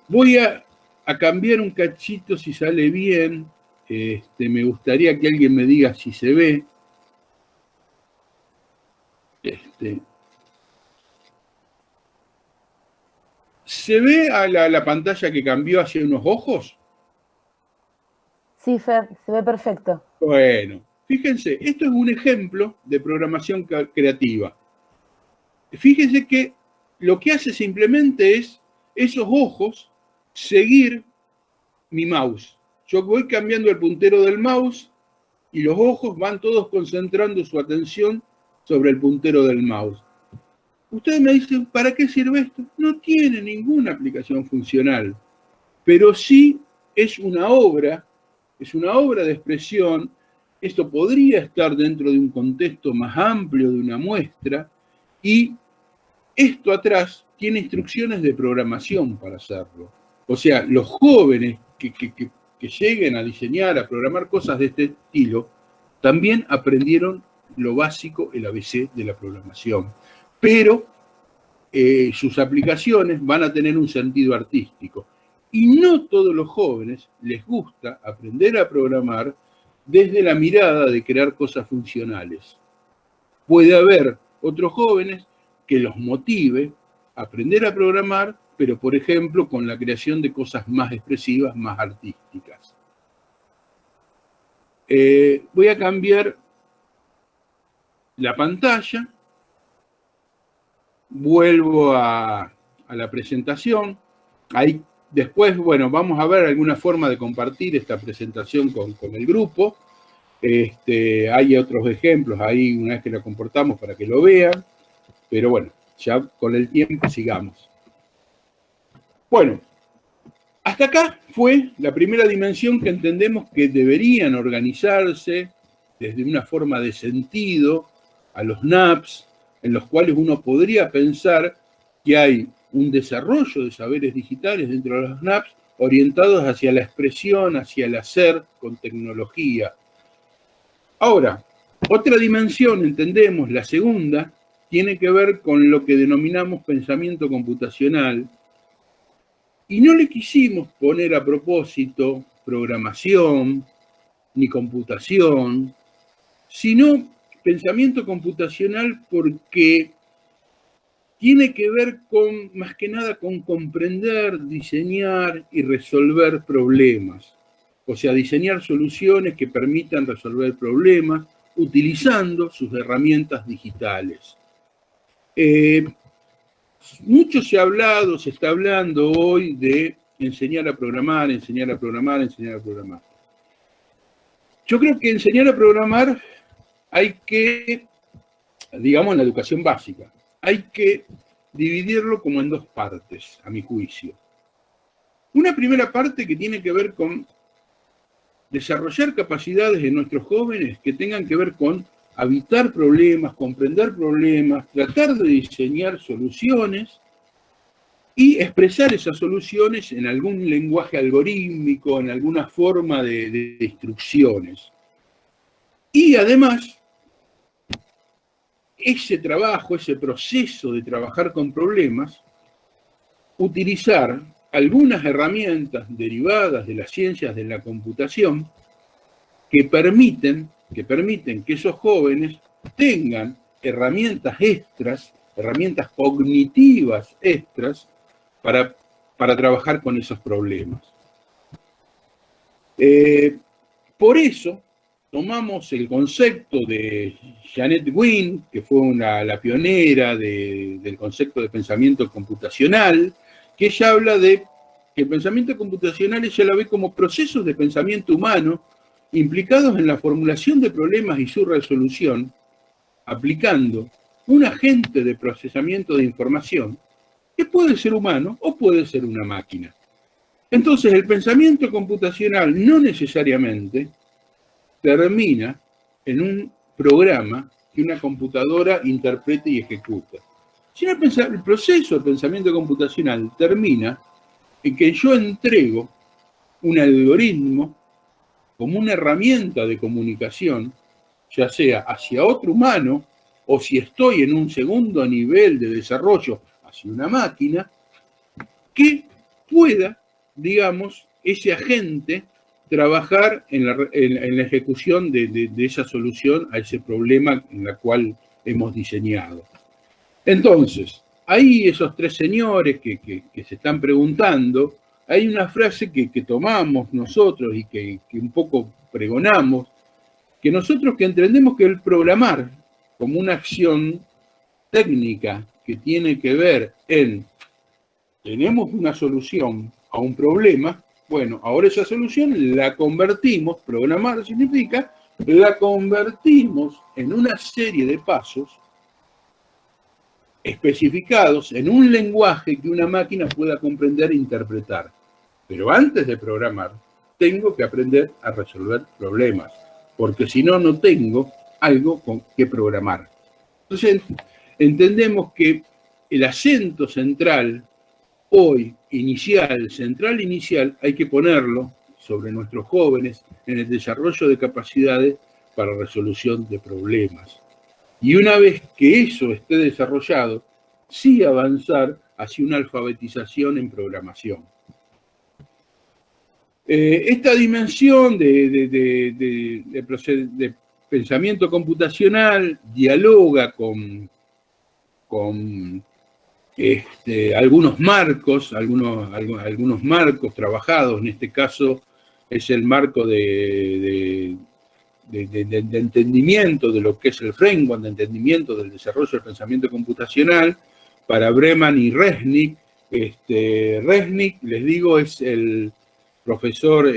[SPEAKER 2] Voy a cambiar un cachito, si sale bien. Me gustaría que alguien me diga si se ve. ¿Se ve a la pantalla que cambió hacia unos ojos?
[SPEAKER 4] Sí, Fer, se ve perfecto.
[SPEAKER 2] Bueno, fíjense, esto es un ejemplo de programación creativa. fíjese que lo que hace simplemente es esos ojos seguir mi mouse. Yo voy cambiando el puntero del mouse y los ojos van todos concentrando su atención sobre el puntero del mouse. Ustedes me dicen, ¿para qué sirve esto? No tiene ninguna aplicación funcional, pero sí es una obra de expresión. Esto podría estar dentro de un contexto más amplio de una muestra, y esto atrás tiene instrucciones de programación para hacerlo. O sea, los jóvenes que lleguen a diseñar, a programar cosas de este estilo, también aprendieron lo básico, el ABC de la programación. Pero sus aplicaciones van a tener un sentido artístico. Y no todos los jóvenes les gusta aprender a programar desde la mirada de crear cosas funcionales. Puede haber otros jóvenes que los motive a aprender a programar, pero por ejemplo con la creación de cosas más expresivas, más artísticas. Voy a cambiar la pantalla. Vuelvo a la presentación. Ahí después, bueno, vamos a ver alguna forma de compartir esta presentación con el grupo. Hay otros ejemplos ahí una vez que la comportamos para que lo vean. Pero bueno, ya con el tiempo sigamos. Bueno, hasta acá fue la primera dimensión que entendemos que deberían organizarse desde una forma de sentido a los NAPs, en los cuales uno podría pensar que hay un desarrollo de saberes digitales dentro de los NAPs orientados hacia la expresión, hacia el hacer con tecnología. Ahora, otra dimensión, entendemos, la segunda, tiene que ver con lo que denominamos pensamiento computacional, y no le quisimos poner a propósito programación ni computación, sino pensamiento computacional porque tiene que ver con, más que nada, con comprender, diseñar y resolver problemas. O sea, diseñar soluciones que permitan resolver problemas utilizando sus herramientas digitales. Mucho se ha hablado, se está hablando hoy de enseñar a programar, enseñar a programar, enseñar a programar. Yo creo que enseñar a programar hay que, digamos, en la educación básica, hay que dividirlo como en dos partes, a mi juicio. Una primera parte que tiene que ver con desarrollar capacidades en nuestros jóvenes que tengan que ver con habitar problemas, comprender problemas, tratar de diseñar soluciones y expresar esas soluciones en algún lenguaje algorítmico, en alguna forma de instrucciones. Y además, ese trabajo, ese proceso de trabajar con problemas, utilizar algunas herramientas derivadas de las ciencias de la computación que permiten que esos jóvenes tengan herramientas extras, herramientas cognitivas extras para trabajar con esos problemas. Por eso tomamos el concepto de Janet Wynne, que fue la pionera del concepto de pensamiento computacional, que ella habla de que el pensamiento computacional ella la ve como procesos de pensamiento humano implicados en la formulación de problemas y su resolución, aplicando un agente de procesamiento de información que puede ser humano o puede ser una máquina. Entonces, el pensamiento computacional no necesariamente termina en un programa que una computadora interprete y ejecuta. Sino el proceso de pensamiento computacional termina en que yo entrego un algoritmo como una herramienta de comunicación, ya sea hacia otro humano o si estoy en un segundo nivel de desarrollo hacia una máquina, que pueda, digamos, ese agente trabajar en la ejecución de esa solución a ese problema en la cual hemos diseñado. Entonces, ahí esos tres señores que se están preguntando, hay una frase que tomamos nosotros y que un poco pregonamos, que nosotros que entendemos que el programar como una acción técnica que tiene que ver en, tenemos una solución a un problema, bueno, ahora esa solución la convertimos, programar significa, la convertimos en una serie de pasos especificados en un lenguaje que una máquina pueda comprender e interpretar. Pero antes de programar, tengo que aprender a resolver problemas, porque si no, no tengo algo con que programar. Entonces, entendemos que el acento central, hoy, central inicial, hay que ponerlo sobre nuestros jóvenes en el desarrollo de capacidades para resolución de problemas. Y una vez que eso esté desarrollado, sí avanzar hacia una alfabetización en programación. Esta dimensión de pensamiento computacional dialoga con algunos marcos trabajados, en este caso es el marco de entendimiento de lo que es el framework, de entendimiento del desarrollo del pensamiento computacional, para Breman y Resnick. Resnick, les digo, es el profesor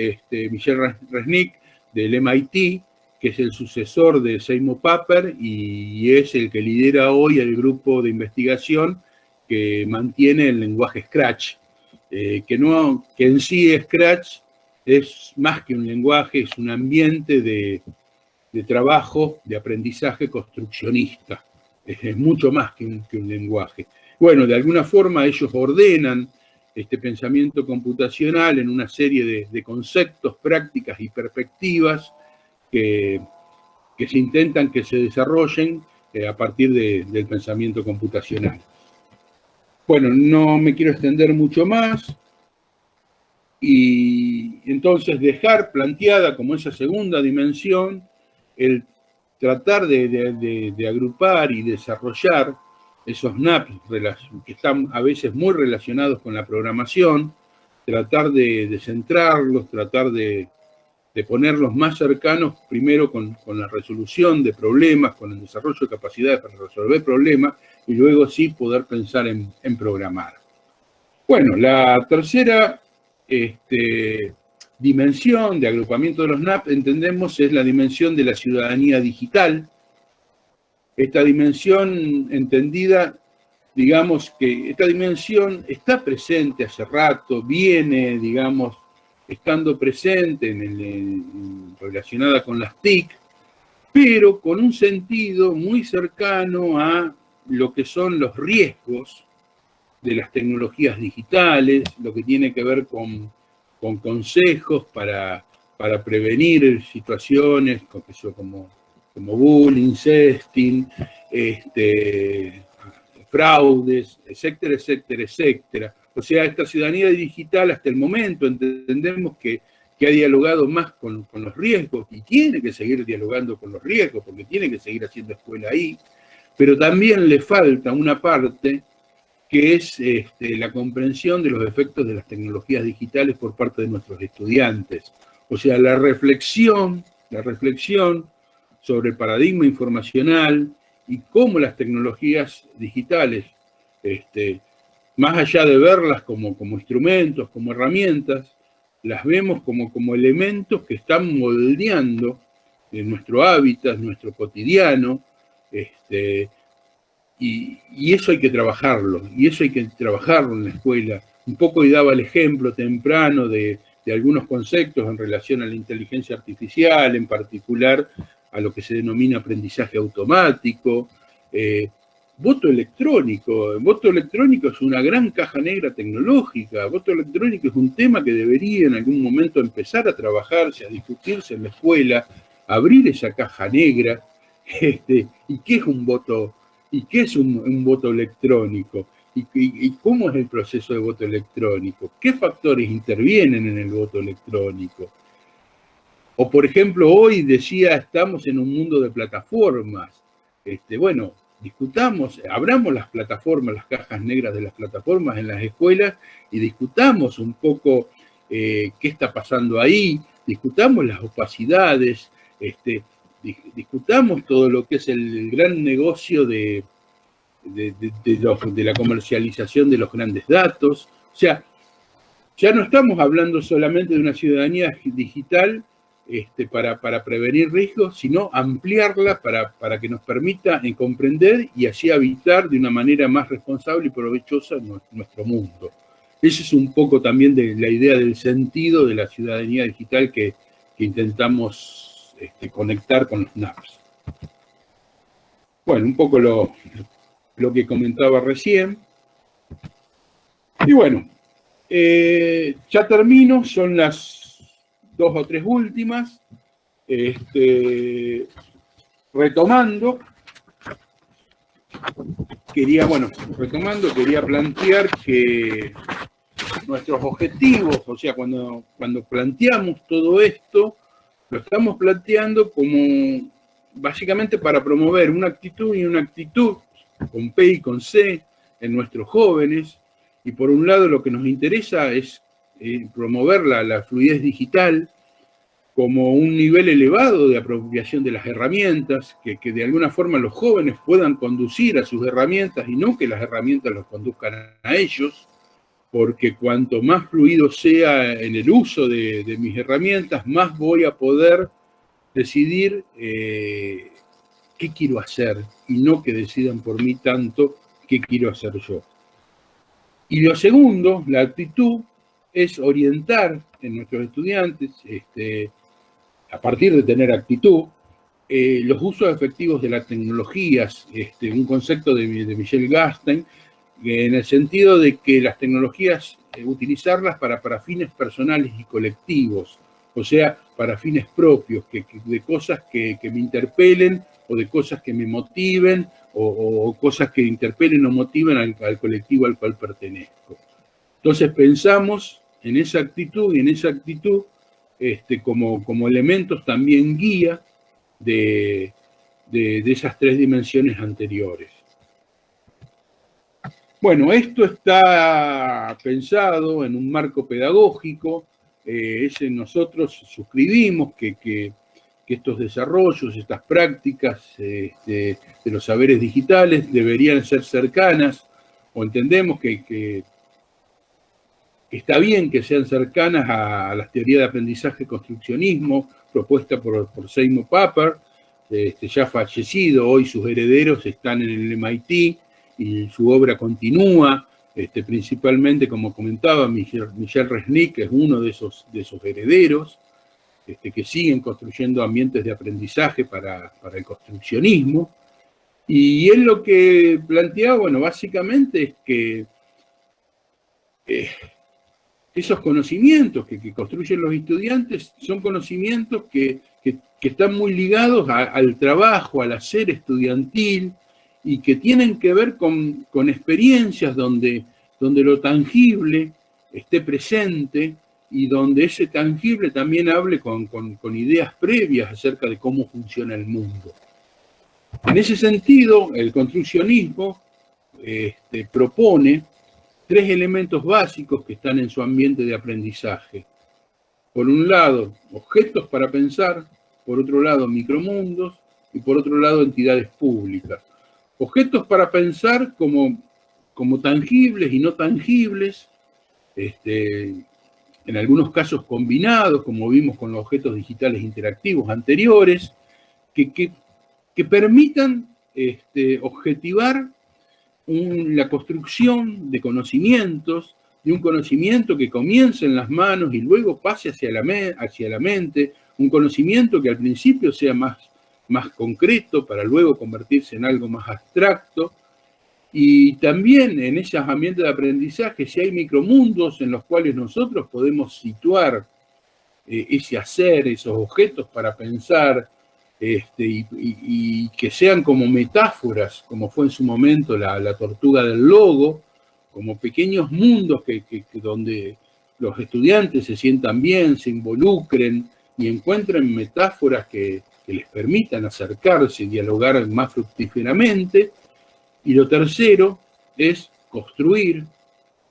[SPEAKER 2] Michel Resnick del MIT, que es el sucesor de Seymour Papert y es el que lidera hoy el grupo de investigación que mantiene el lenguaje Scratch, que en sí Scratch es más que un lenguaje, es un ambiente de trabajo, de aprendizaje construccionista. Es mucho más que un lenguaje. Bueno, de alguna forma ellos ordenan este pensamiento computacional en una serie de conceptos, prácticas y perspectivas que se intentan que se desarrollen a partir del pensamiento computacional. Bueno, no me quiero extender mucho más. Y entonces dejar planteada como esa segunda dimensión el tratar de agrupar y desarrollar esos NAPs que están a veces muy relacionados con la programación, tratar de centrarlos, tratar de ponerlos más cercanos primero con la resolución de problemas, con el desarrollo de capacidades para resolver problemas y luego sí poder pensar en programar. Bueno, la tercera dimensión de agrupamiento de los NAP, entendemos, es la dimensión de la ciudadanía digital. Esta dimensión entendida, digamos que esta dimensión está presente hace rato, viene, digamos, estando presente relacionada con las TIC, pero con un sentido muy cercano a lo que son los riesgos de las tecnologías digitales, lo que tiene que ver con consejos para prevenir situaciones como bullying, sexting, fraudes, etcétera, etcétera, etcétera. O sea, esta ciudadanía digital hasta el momento entendemos que ha dialogado más con los riesgos y tiene que seguir dialogando con los riesgos porque tiene que seguir haciendo escuela ahí, pero también le falta una parte que es la comprensión de los efectos de las tecnologías digitales por parte de nuestros estudiantes. O sea, la reflexión sobre el paradigma informacional y cómo las tecnologías digitales, más allá de verlas como instrumentos, como herramientas, las vemos como elementos que están moldeando nuestro hábitat, nuestro cotidiano, y eso hay que trabajarlo, en la escuela. Un poco y daba el ejemplo temprano de algunos conceptos en relación a la inteligencia artificial, en particular a lo que se denomina aprendizaje automático. Voto electrónico. Voto electrónico es una gran caja negra tecnológica. Voto electrónico es un tema que debería en algún momento empezar a trabajarse, a discutirse en la escuela, abrir esa caja negra. ¿Y qué es un voto? ¿Y qué es un voto electrónico? ¿Y cómo es el proceso de voto electrónico? ¿Qué factores intervienen en el voto electrónico? O, por ejemplo, hoy decía, estamos en un mundo de plataformas. Bueno, discutamos, abramos las plataformas, las cajas negras de las plataformas en las escuelas y discutamos un poco qué está pasando ahí, discutamos las opacidades, discutamos todo lo que es el gran negocio de de la comercialización de los grandes datos. O sea, ya no estamos hablando solamente de una ciudadanía digital para prevenir riesgos, sino ampliarla para que nos permita comprender y así habitar de una manera más responsable y provechosa nuestro mundo. Esa es un poco también de la idea del sentido de la ciudadanía digital que intentamos conectar con los NAPs. Bueno, un poco lo que comentaba recién. Y bueno, ya termino, son las 2 o 3 últimas. Retomando, quería plantear que nuestros objetivos, o sea, cuando planteamos todo esto, lo estamos planteando como básicamente para promover una actitud con P y con C en nuestros jóvenes, y por un lado lo que nos interesa es promover la fluidez digital como un nivel elevado de apropiación de las herramientas, que de alguna forma los jóvenes puedan conducir a sus herramientas y no que las herramientas los conduzcan a ellos, porque cuanto más fluido sea en el uso de mis herramientas, más voy a poder decidir qué quiero hacer y no que decidan por mí tanto qué quiero hacer yo. Y lo segundo, la actitud, es orientar en nuestros estudiantes, a partir de tener actitud, los usos efectivos de las tecnologías, un concepto de Michel Gastein, en el sentido de que las tecnologías, utilizarlas para fines personales y colectivos, o sea, para fines propios, de cosas que me interpelen o de cosas que me motiven o cosas que interpelen o motiven al colectivo al cual pertenezco. Entonces pensamos en esa actitud y en esa actitud como elementos también guía de esas 3 dimensiones anteriores. Bueno, esto está pensado en un marco pedagógico. Nosotros suscribimos que estos desarrollos, estas prácticas de los saberes digitales deberían ser cercanas, o entendemos que está bien que sean cercanas a las teorías de aprendizaje construccionismo propuesta por Seymour Papert, ya fallecido. Hoy sus herederos están en el MIT y su obra continúa, principalmente, como comentaba, Michel Resnick es uno de esos herederos, que siguen construyendo ambientes de aprendizaje para el construccionismo. Y él lo que planteaba, bueno, básicamente es que esos conocimientos que construyen los estudiantes son conocimientos que están muy ligados al trabajo, al hacer estudiantil, y que tienen que ver con experiencias donde lo tangible esté presente y donde ese tangible también hable con ideas previas acerca de cómo funciona el mundo. En ese sentido, el construccionismo propone 3 elementos básicos que están en su ambiente de aprendizaje. Por un lado, objetos para pensar, por otro lado, micromundos, y por otro lado, entidades públicas. Objetos para pensar como tangibles y no tangibles, en algunos casos combinados, como vimos con los objetos digitales interactivos anteriores, que permitan objetivar la construcción de conocimientos, de un conocimiento que comience en las manos y luego pase hacia la mente, un conocimiento que al principio sea más concreto para luego convertirse en algo más abstracto. Y también en esos ambientes de aprendizaje, si hay micromundos en los cuales nosotros podemos situar ese hacer, esos objetos para pensar, y que sean como metáforas, como fue en su momento la tortuga del logo, como pequeños mundos donde los estudiantes se sientan bien, se involucren y encuentren metáforas que les permitan acercarse y dialogar más fructíferamente. Y lo tercero es construir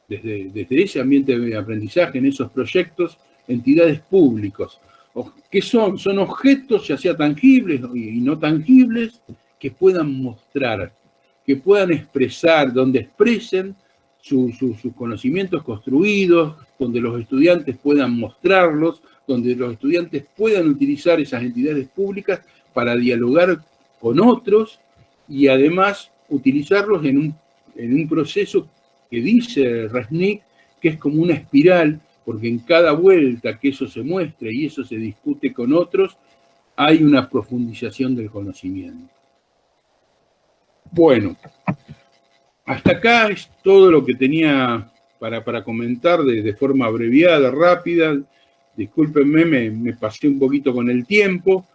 [SPEAKER 2] desde ese ambiente de aprendizaje, en esos proyectos, entidades públicas. ¿Qué son? Son objetos, ya sea tangibles y no tangibles, que puedan mostrar que puedan expresar, donde expresen sus conocimientos construidos, donde los estudiantes puedan mostrarlos, donde los estudiantes puedan utilizar esas entidades públicas para dialogar con otros y además utilizarlos en un proceso que dice Resnick, que es como una espiral, porque en cada vuelta que eso se muestre y eso se discute con otros, hay una profundización del conocimiento. Bueno, hasta acá es todo lo que tenía para comentar de forma abreviada, rápida. Discúlpenme, me pasé un poquito con el tiempo.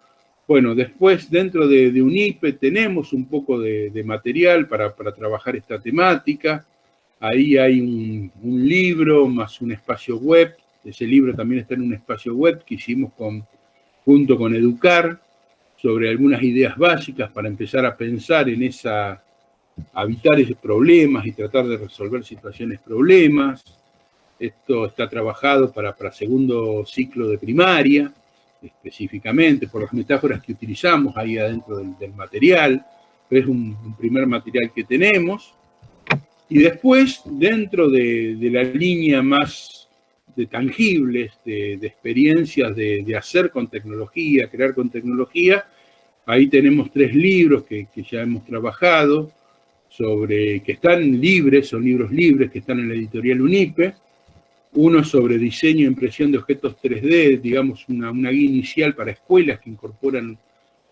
[SPEAKER 2] Bueno, después dentro de UNIPE tenemos un poco de material para trabajar esta temática. Ahí hay un libro más un espacio web. Ese libro también está en un espacio web que hicimos junto con Educar, sobre algunas ideas básicas para empezar a pensar en evitar esos problemas y tratar de resolver situaciones problemas. Esto está trabajado para segundo ciclo de primaria, específicamente, por las metáforas que utilizamos ahí adentro del material. Es un primer material que tenemos. Y después, dentro de la línea más de tangibles, de experiencias de hacer con tecnología, crear con tecnología, ahí tenemos 3 libros que ya hemos trabajado, que están libres, son libros libres, que están en la editorial UNIPE. Uno sobre diseño e impresión de objetos 3D, digamos una guía inicial para escuelas que incorporan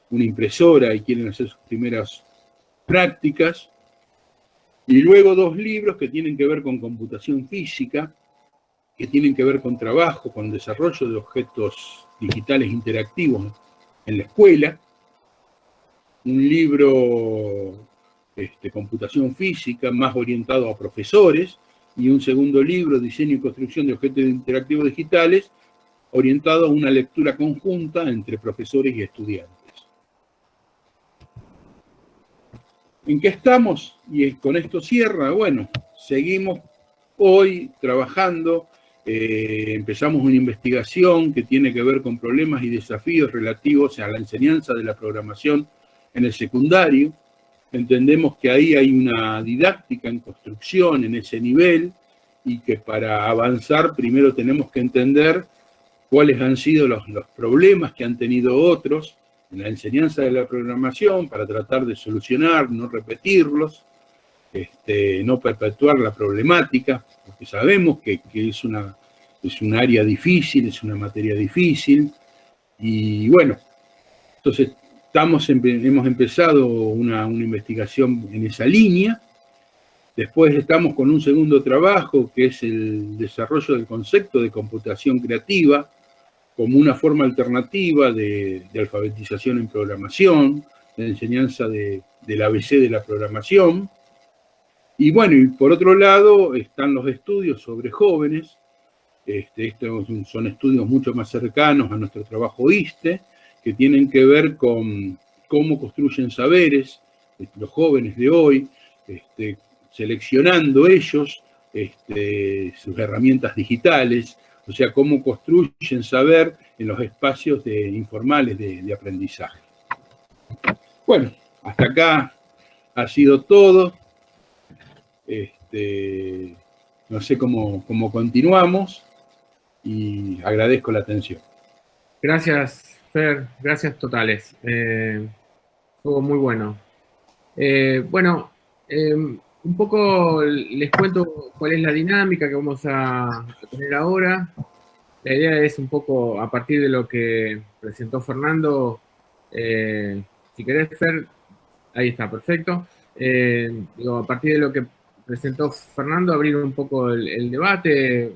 [SPEAKER 2] una impresora y quieren hacer sus primeras prácticas. Y luego 2 libros que tienen que ver con computación física, que tienen que ver con trabajo, con desarrollo de objetos digitales interactivos en la escuela. Un libro, computación física, más orientado a profesores, y un segundo libro, diseño y construcción de objetos interactivos digitales, orientado a una lectura conjunta entre profesores y estudiantes. ¿En qué estamos? Y con esto cierra. Bueno, seguimos hoy trabajando. Empezamos una investigación que tiene que ver con problemas y desafíos relativos a la enseñanza de la programación en el secundario. Entendemos que ahí hay una didáctica en construcción en ese nivel y que para avanzar primero tenemos que entender cuáles han sido los problemas que han tenido otros en la enseñanza de la programación para tratar de solucionar, no repetirlos, no perpetuar la problemática, porque sabemos que es un área difícil, es una materia difícil. Y bueno, entonces hemos empezado una investigación en esa línea. Después estamos con un segundo trabajo, que es el desarrollo del concepto de computación creativa como una forma alternativa de alfabetización en programación, de enseñanza del ABC de la programación. Y bueno, y por otro lado están los estudios sobre jóvenes. Estos son estudios mucho más cercanos a nuestro trabajo ISTE, que tienen que ver con cómo construyen saberes los jóvenes de hoy, seleccionando ellos sus herramientas digitales, o sea, cómo construyen saber en los espacios informales de aprendizaje. Bueno, hasta acá ha sido todo. No sé cómo continuamos y agradezco la atención.
[SPEAKER 1] Gracias, Fer, gracias totales. Estuvo muy bueno. Bueno, un poco les cuento cuál es la dinámica que vamos a tener ahora. La idea es un poco, a partir de lo que presentó Fernando, si querés, Fer, ahí está, perfecto. A partir de lo que presentó Fernando, abrir un poco el debate,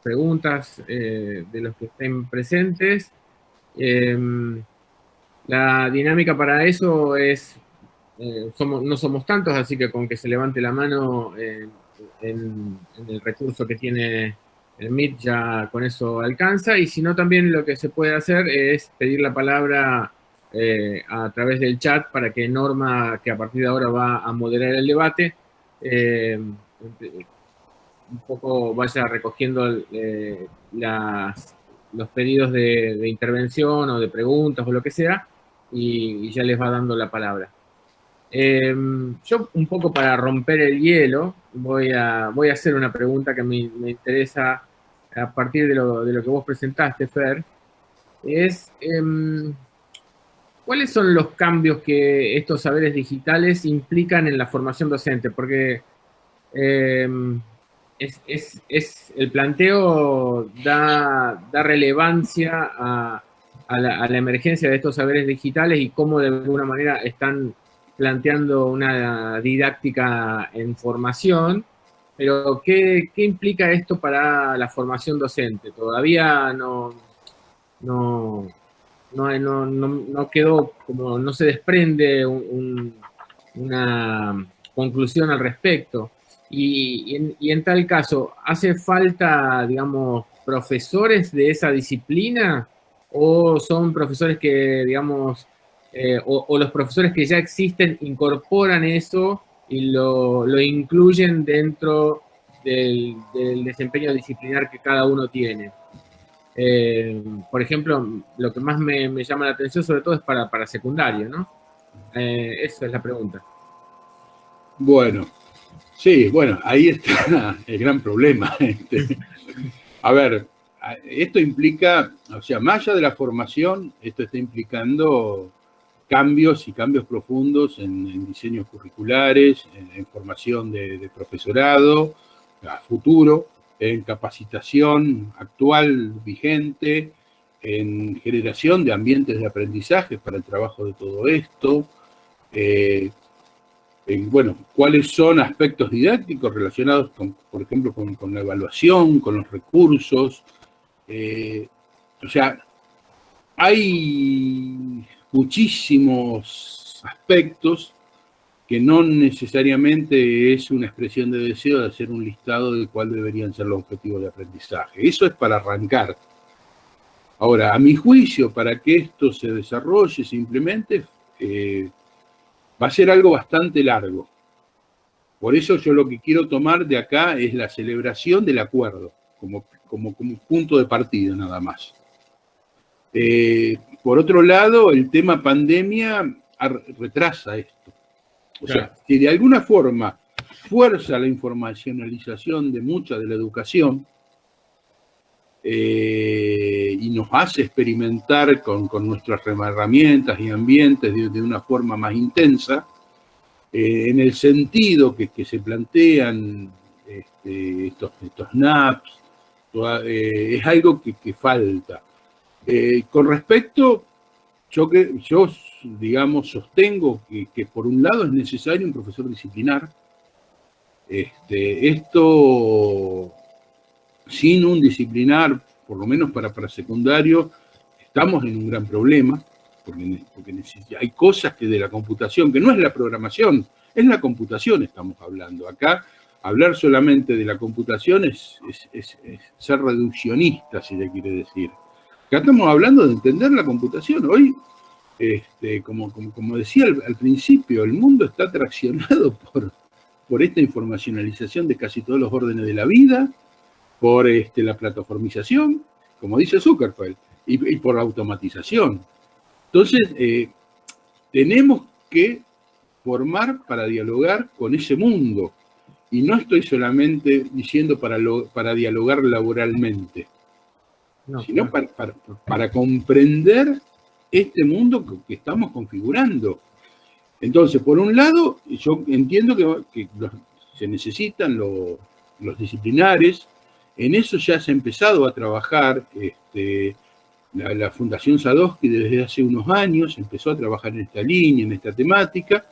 [SPEAKER 1] preguntas de los que estén presentes. La dinámica para eso es, no somos tantos, así que con que se levante la mano en el recurso que tiene el Meet ya con eso alcanza, y si no también lo que se puede hacer es pedir la palabra a través del chat para que Norma, que a partir de ahora va a moderar el debate, un poco vaya recogiendo los pedidos de intervención o de preguntas o lo que sea, y ya les va dando la palabra. Yo, un poco para romper el hielo, voy a hacer una pregunta que me interesa a partir de lo que vos presentaste, Fer. Es, ¿cuáles son los cambios que estos saberes digitales implican en la formación docente? Porque el planteo da relevancia a la emergencia de estos saberes digitales y cómo de alguna manera están planteando una didáctica en formación, pero ¿qué implica esto para la formación docente? Todavía no quedó, como no se desprende una conclusión al respecto. Y en tal caso, ¿hace falta, digamos, profesores de esa disciplina o son profesores que, digamos, o los profesores que ya existen incorporan eso y lo incluyen dentro del desempeño disciplinar que cada uno tiene? Por ejemplo, lo que más me llama la atención sobre todo es para secundario, ¿no? Esa es la pregunta.
[SPEAKER 2] Bueno, sí, bueno, ahí está el gran problema. A ver, esto implica, o sea, más allá de la formación, esto está implicando cambios y cambios profundos en diseños curriculares, en formación de profesorado, a futuro, en capacitación actual, vigente, en generación de ambientes de aprendizaje para el trabajo de todo esto, bueno, cuáles son aspectos didácticos relacionados, por ejemplo, con la evaluación, con los recursos. O sea, hay muchísimos aspectos que no necesariamente es una expresión de deseo de hacer un listado de cuál deberían ser los objetivos de aprendizaje. Eso es para arrancar. Ahora, a mi juicio, para que esto se desarrolle, se implemente, va a ser algo bastante largo. Por eso yo lo que quiero tomar de acá es la celebración del acuerdo, como punto de partida nada más. Por otro lado, el tema pandemia retrasa esto. O sea, si de alguna forma fuerza la informacionalización de mucha de la educación y nos hace experimentar con nuestras herramientas y ambientes de una forma más intensa, en el sentido que se plantean estos NAPs, es algo que falta. Con respecto, yo digamos, sostengo que por un lado es necesario un profesor disciplinar. Esto, sin un disciplinar, por lo menos para secundario, estamos en un gran problema, porque hay cosas que de la computación, que no es la programación, es la computación estamos hablando. Acá, hablar solamente de la computación es ser reduccionista, si le quiere decir. Acá estamos hablando de entender la computación. Hoy, como decía al principio, el mundo está traccionado por esta informacionalización de casi todos los órdenes de la vida, por la plataformización, como dice Zuckerberg, y por la automatización. Entonces, tenemos que formar para dialogar con ese mundo. Y no estoy solamente diciendo para dialogar laboralmente, sino para comprender este mundo que estamos configurando. Entonces, por un lado, yo entiendo que se necesitan los disciplinares. En eso ya se ha empezado a trabajar. La Fundación Sadowski desde hace unos años empezó a trabajar en esta línea, en esta temática,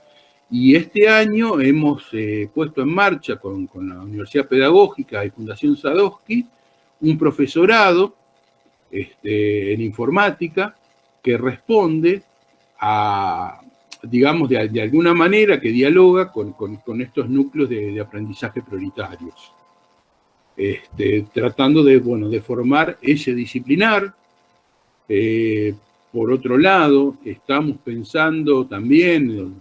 [SPEAKER 2] y este año hemos puesto en marcha con la Universidad Pedagógica y Fundación Sadowski un profesorado en informática que responde a, digamos, de alguna manera que dialoga con estos núcleos de aprendizaje prioritarios, tratando de formar ese disciplinar. Por otro lado, estamos pensando también,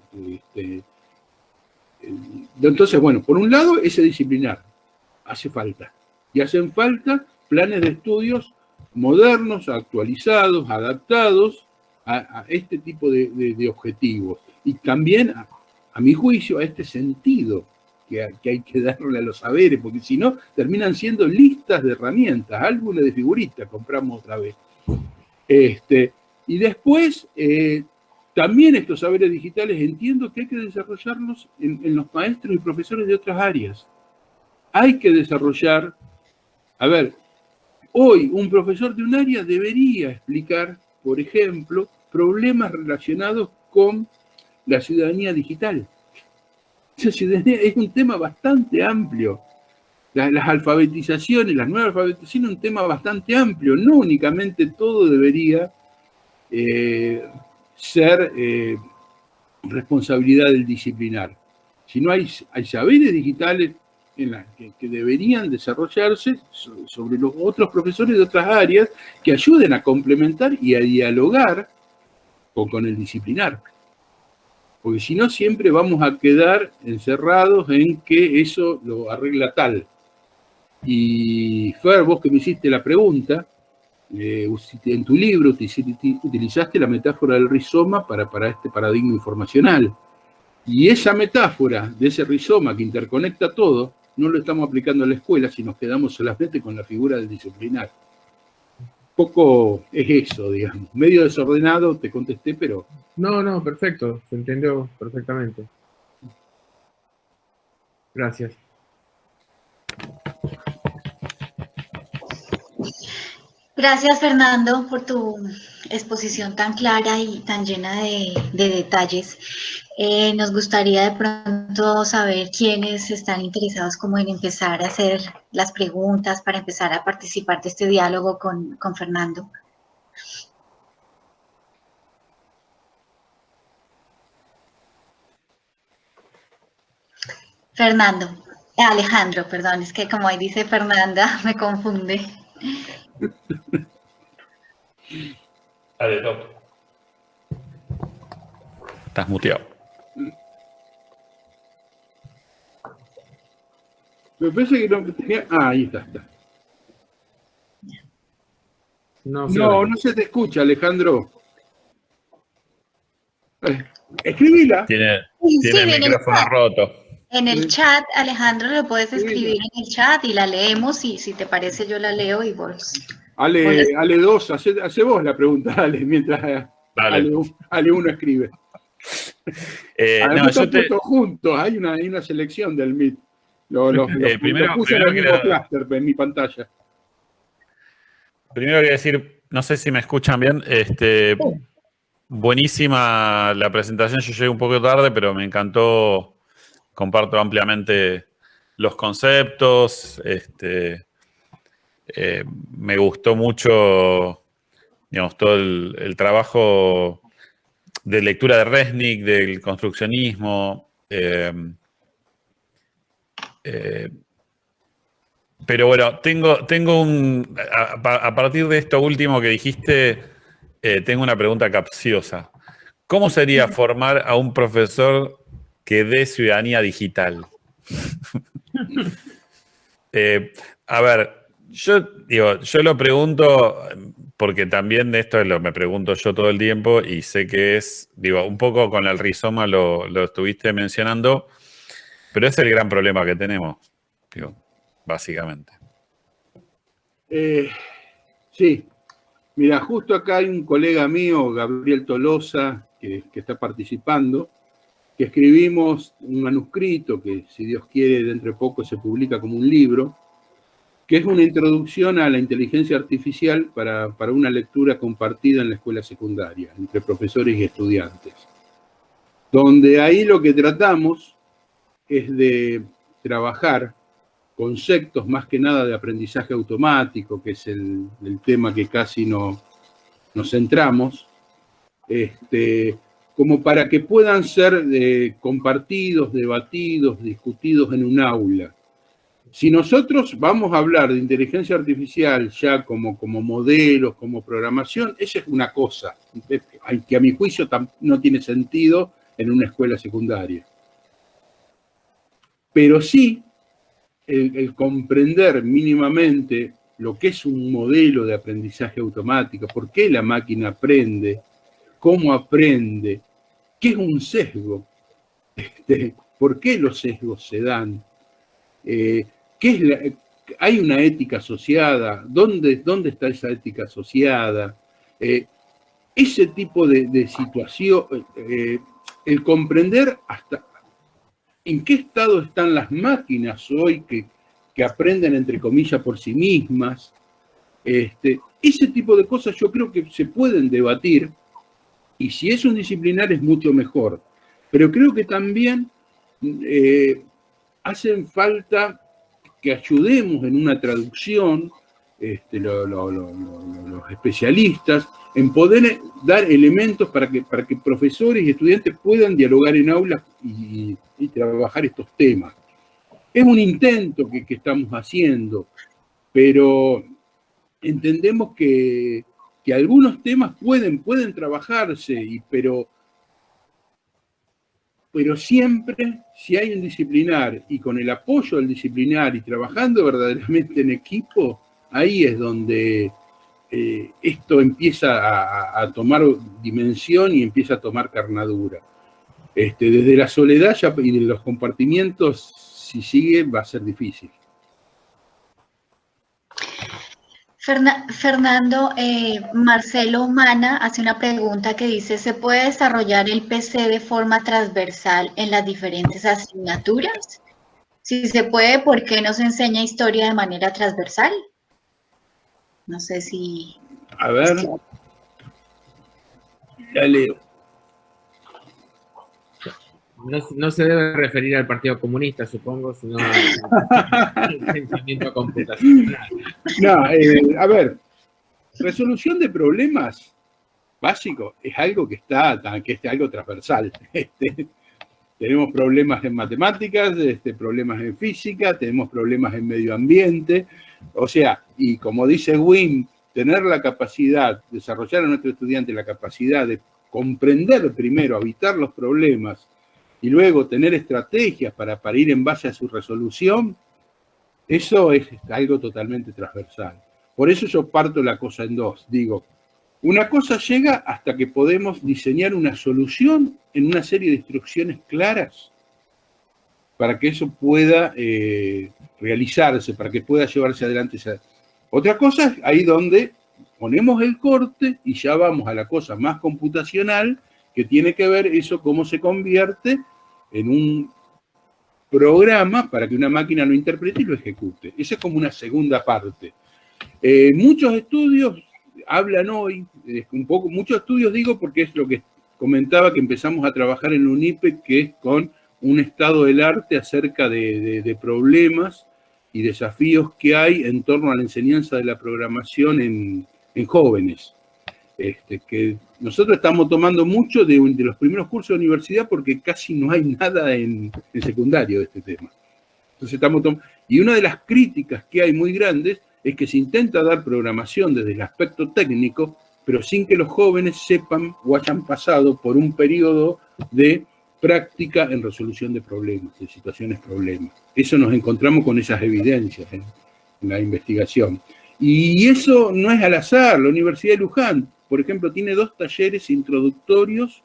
[SPEAKER 2] entonces, bueno, por un lado, ese disciplinar hace falta. Y hacen falta planes de estudios modernos, actualizados, adaptados a este tipo de objetivos. Y también a mi juicio, a este sentido que hay que darle a los saberes, porque si no, terminan siendo listas de herramientas, álbumes de figuritas, compramos otra vez. Y después, también estos saberes digitales entiendo que hay que desarrollarlos en los maestros y profesores de otras áreas. Hay que desarrollar, a ver, hoy un profesor de un área debería explicar, por ejemplo, problemas relacionados con la ciudadanía digital. Esa ciudadanía es un tema bastante amplio. Las alfabetizaciones, las nuevas alfabetizaciones es un tema bastante amplio. No únicamente todo debería ser responsabilidad del disciplinar, sino hay saberes digitales que deberían desarrollarse sobre los otros profesores de otras áreas que ayuden a complementar y a dialogar con el disciplinar. Porque si no, siempre vamos a quedar encerrados en que eso lo arregla tal. Y Fer, vos que me hiciste la pregunta, en tu libro utilizaste la metáfora del rizoma para este paradigma informacional. Y esa metáfora de ese rizoma que interconecta todo, no lo estamos aplicando en la escuela, si nos quedamos solamente con la figura del disciplinar. Poco es eso, digamos. Medio desordenado, te contesté, pero...
[SPEAKER 1] No, perfecto. Se entendió perfectamente. Gracias.
[SPEAKER 5] Gracias, Fernando, por tu exposición tan clara y tan llena de detalles. Nos gustaría de pronto saber quiénes están interesados como en empezar a hacer las preguntas para empezar a participar de este diálogo con Fernando. Alejandro, perdón, es que como ahí dice Fernanda, me confunde.
[SPEAKER 6] Dale, top. Estás muteado.
[SPEAKER 2] Me parece que no tenía... Ah, ahí está. No se te escucha, Alejandro. Escribila.
[SPEAKER 6] Tiene el micrófono roto.
[SPEAKER 5] En el chat, Alejandro, lo puedes escribir en el chat y la leemos, y si te parece yo la leo y vos...
[SPEAKER 2] Ale 2, hace vos la pregunta, Ale, mientras Ale 1 escribe. Además, puesto juntos, hay una selección del Meet. Primero puse en el mismo clúster en mi pantalla.
[SPEAKER 6] Primero quería decir, no sé si me escuchan bien, buenísima la presentación, yo llegué un poco tarde, pero me encantó, comparto ampliamente los conceptos, me gustó mucho, digamos, todo el trabajo de lectura de Resnick, del construccionismo, pero bueno, a partir de esto último que dijiste, tengo una pregunta capciosa. ¿Cómo sería formar a un profesor que dé ciudadanía digital? A ver, yo lo pregunto porque también de esto me pregunto yo todo el tiempo y sé que es, un poco con el rizoma lo estuviste mencionando, pero es el gran problema que tenemos, básicamente.
[SPEAKER 2] Sí. Mira, justo acá hay un colega mío, Gabriel Tolosa, que está participando, que escribimos un manuscrito que, si Dios quiere, dentro de poco se publica como un libro, que es una introducción a la inteligencia artificial para una lectura compartida en la escuela secundaria, entre profesores y estudiantes. Donde ahí lo que tratamos es de trabajar conceptos más que nada de aprendizaje automático, que es el tema que casi nos centramos, como para que puedan ser compartidos, debatidos, discutidos en un aula. Si nosotros vamos a hablar de inteligencia artificial ya como modelos, como programación, esa es una cosa que a mi juicio no tiene sentido en una escuela secundaria. Pero sí, el comprender mínimamente lo que es un modelo de aprendizaje automático, por qué la máquina aprende, cómo aprende, qué es un sesgo. ¿Por qué los sesgos se dan? ¿Hay una ética asociada? ¿Dónde está esa ética asociada? Ese tipo de situación, el comprender hasta en qué estado están las máquinas hoy que aprenden, entre comillas, por sí mismas. Ese tipo de cosas yo creo que se pueden debatir, y si es un disciplinar es mucho mejor. Pero creo que también hacen falta que ayudemos en una traducción, los especialistas, en poder dar elementos para que profesores y estudiantes puedan dialogar en aulas y trabajar estos temas. Es un intento que estamos haciendo, pero entendemos que algunos temas pueden trabajarse, pero siempre, si hay un disciplinar y con el apoyo del disciplinar y trabajando verdaderamente en equipo, ahí es donde esto empieza a tomar dimensión y empieza a tomar carnadura. Desde la soledad y de los compartimientos, si sigue, va a ser difícil.
[SPEAKER 5] Fernando, Marcelo Humana hace una pregunta que dice, ¿se puede desarrollar el PC de forma transversal en las diferentes asignaturas? Si se puede, ¿por qué no se enseña historia de manera transversal? No sé si...
[SPEAKER 2] A ver, la leo.
[SPEAKER 1] No se debe referir al Partido Comunista, supongo, sino al pensamiento computacional.
[SPEAKER 2] No, a ver, resolución de problemas básicos es algo que es algo transversal. Tenemos problemas en matemáticas, problemas en física, tenemos problemas en medio ambiente. O sea, y como dice Wim, tener la capacidad, desarrollar a nuestro estudiante la capacidad de comprender primero, habitar los problemas, y luego tener estrategias para ir en base a su resolución, eso es algo totalmente transversal. Por eso yo parto la cosa en dos. Digo, una cosa llega hasta que podemos diseñar una solución en una serie de instrucciones claras para que eso pueda realizarse, para que pueda llevarse adelante. Otra cosa es ahí donde ponemos el corte y ya vamos a la cosa más computacional, que tiene que ver eso cómo se convierte en un programa para que una máquina lo interprete y lo ejecute. Esa es como una segunda parte. Muchos estudios hablan hoy, muchos estudios digo porque es lo que comentaba que empezamos a trabajar en UNIPE, que es con un estado del arte acerca de problemas y desafíos que hay en torno a la enseñanza de la programación en jóvenes. Que nosotros estamos tomando mucho de los primeros cursos de universidad porque casi no hay nada en secundario de este tema. Entonces y una de las críticas que hay muy grandes es que se intenta dar programación desde el aspecto técnico, pero sin que los jóvenes sepan o hayan pasado por un periodo de práctica en resolución de problemas, de situaciones problemas. Eso nos encontramos con esas evidencias en la investigación. Y eso no es al azar. La Universidad de Luján, por ejemplo, tiene 2 talleres introductorios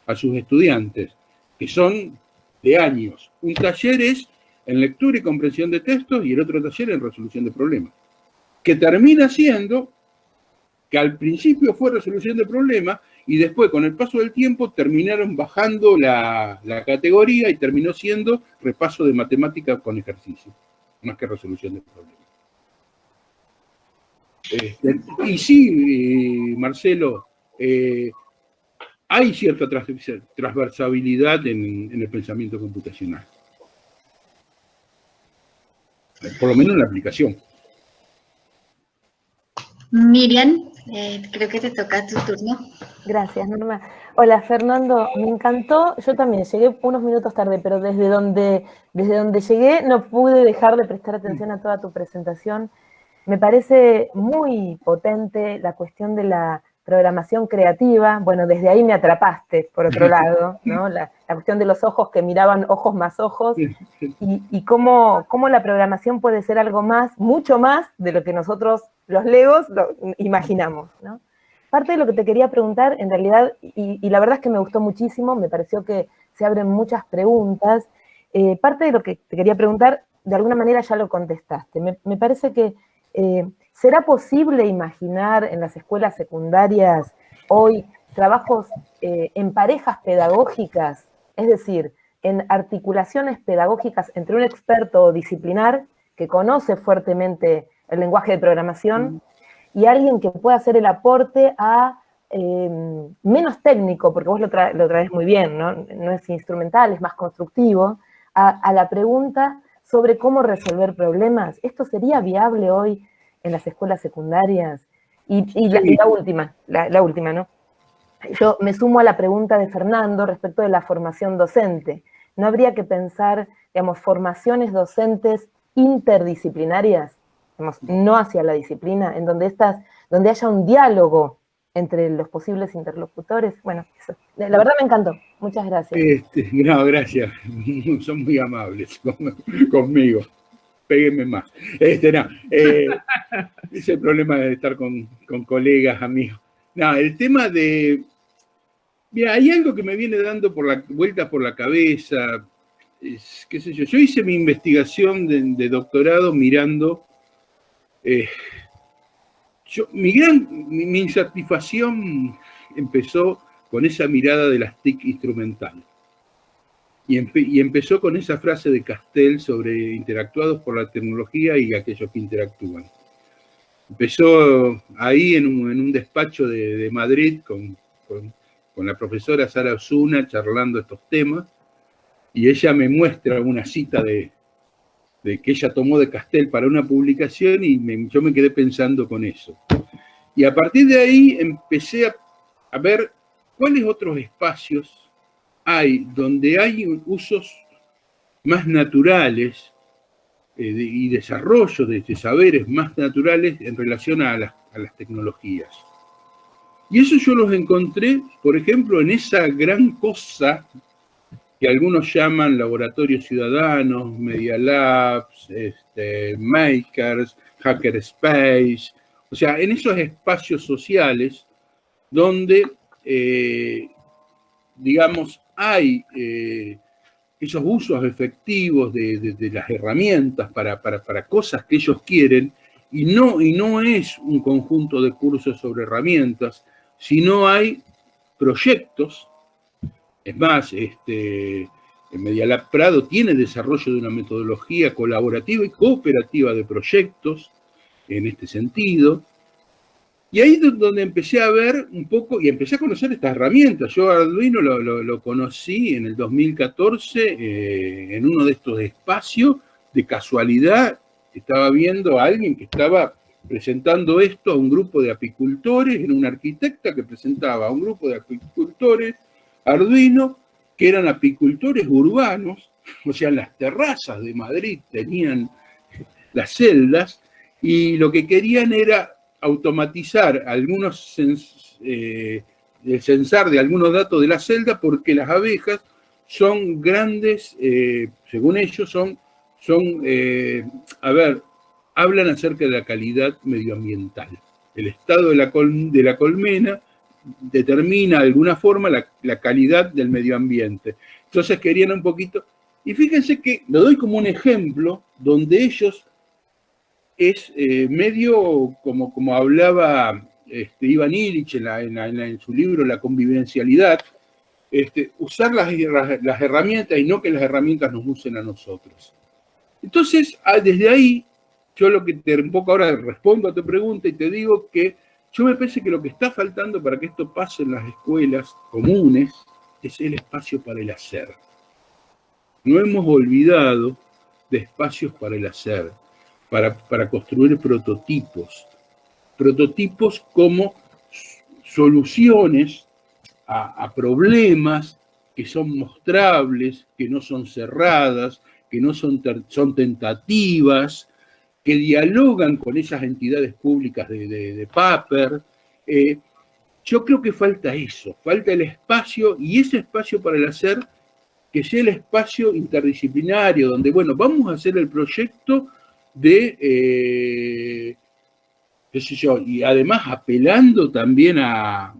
[SPEAKER 2] a sus estudiantes, que son de años. Un taller es en lectura y comprensión de textos y el otro taller en resolución de problemas. Que termina siendo que al principio fue resolución de problemas y después, con el paso del tiempo, terminaron bajando la categoría y terminó siendo repaso de matemática con ejercicio, más que resolución de problemas. Y sí, Marcelo, hay cierta transversabilidad en el pensamiento computacional. Por lo menos en la aplicación.
[SPEAKER 5] Miriam, creo que te toca tu turno.
[SPEAKER 4] Gracias, Norma. Hola, Fernando, me encantó. Yo también llegué unos minutos tarde, pero desde donde llegué no pude dejar de prestar atención a toda tu presentación. Me parece muy potente la cuestión de la programación creativa. Bueno, desde ahí me atrapaste, por otro lado, ¿no? La cuestión de los ojos que miraban ojos más ojos, y cómo la programación puede ser algo más, mucho más de lo que nosotros, los legos, imaginamos, ¿no? Parte de lo que te quería preguntar, en realidad, y la verdad es que me gustó muchísimo, me pareció que se abren muchas preguntas. Parte de lo que te quería preguntar, de alguna manera ya lo contestaste. Me parece que ¿será posible imaginar en las escuelas secundarias hoy trabajos en parejas pedagógicas, es decir, en articulaciones pedagógicas entre un experto disciplinar que conoce fuertemente el lenguaje de programación y alguien que pueda hacer el aporte a menos técnico, porque vos lo traes muy bien, ¿no? No es instrumental, es más constructivo, a la pregunta sobre cómo resolver problemas? ¿Esto sería viable hoy en las escuelas secundarias? Y la última, ¿no? Yo me sumo a la pregunta de Fernando respecto de la formación docente. ¿No habría que pensar, digamos, formaciones docentes interdisciplinarias, digamos, no hacia la disciplina, en donde haya un diálogo entre los posibles interlocutores? Bueno, eso. La verdad me encantó. Muchas gracias.
[SPEAKER 2] No, gracias. Son muy amables conmigo. Péguenme más. Es el problema de estar con colegas, amigos. No, el tema de... Mira, hay algo que me viene dando vuelta por la cabeza. Qué sé yo. Yo hice mi investigación de doctorado mirando... mi insatisfacción empezó con esa mirada de las TIC instrumental. Y empezó con esa frase de Castel sobre interactuados por la tecnología y aquellos que interactúan. Empezó ahí en un despacho de Madrid con la profesora Sara Osuna charlando estos temas, y ella me muestra una cita de que ella tomó de Castel para una publicación y yo me quedé pensando con eso. Y a partir de ahí empecé a ver cuáles otros espacios hay donde hay usos más naturales y desarrollo de saberes más naturales en relación a las tecnologías. Y eso yo los encontré, por ejemplo, en esa gran cosa que algunos llaman laboratorios ciudadanos, Media Labs, Makers, Hackerspace, o sea, en esos espacios sociales donde, digamos, hay esos usos efectivos de las herramientas para cosas que ellos quieren, y no es un conjunto de cursos sobre herramientas, sino hay proyectos. Es más, Media Lab Prado tiene desarrollo de una metodología colaborativa y cooperativa de proyectos en este sentido. Y ahí es donde empecé a ver un poco y empecé a conocer estas herramientas. Yo Arduino lo conocí en el 2014 en uno de estos espacios. De casualidad estaba viendo a alguien que estaba presentando esto a un grupo de apicultores, era una arquitecta que presentaba a un grupo de apicultores Arduino, que eran apicultores urbanos, o sea, en las terrazas de Madrid tenían las celdas, y lo que querían era automatizar el censar de algunos datos de la celda, porque las abejas son grandes, según ellos, hablan acerca de la calidad medioambiental. El estado de la colmena determina de alguna forma la calidad del medio ambiente. Entonces querían un poquito, y fíjense que lo doy como un ejemplo donde ellos es medio como hablaba Ivan Illich en su libro La convivencialidad, usar las herramientas y no que las herramientas nos usen a nosotros. Entonces, desde ahí, yo un poco ahora respondo a tu pregunta y te digo que yo me parece que lo que está faltando para que esto pase en las escuelas comunes es el espacio para el hacer. No hemos olvidado de espacios para el hacer, para construir prototipos como soluciones a problemas que son mostrables, que no son cerradas, que no son tentativas, que dialogan con esas entidades públicas de Paper. Yo creo que falta eso, falta el espacio, y ese espacio para el hacer, que sea el espacio interdisciplinario, donde, bueno, vamos a hacer el proyecto qué sé yo, y además apelando también a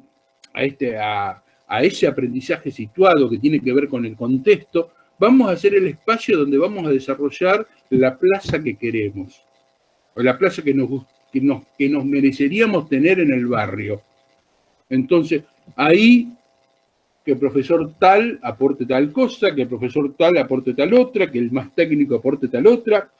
[SPEAKER 2] a ese aprendizaje situado que tiene que ver con el contexto, vamos a hacer el espacio donde vamos a desarrollar la plaza que queremos, o la plaza que nos mereceríamos tener en el barrio. Entonces, ahí que el profesor tal aporte tal cosa, que el profesor tal aporte tal otra, que el más técnico aporte tal otra.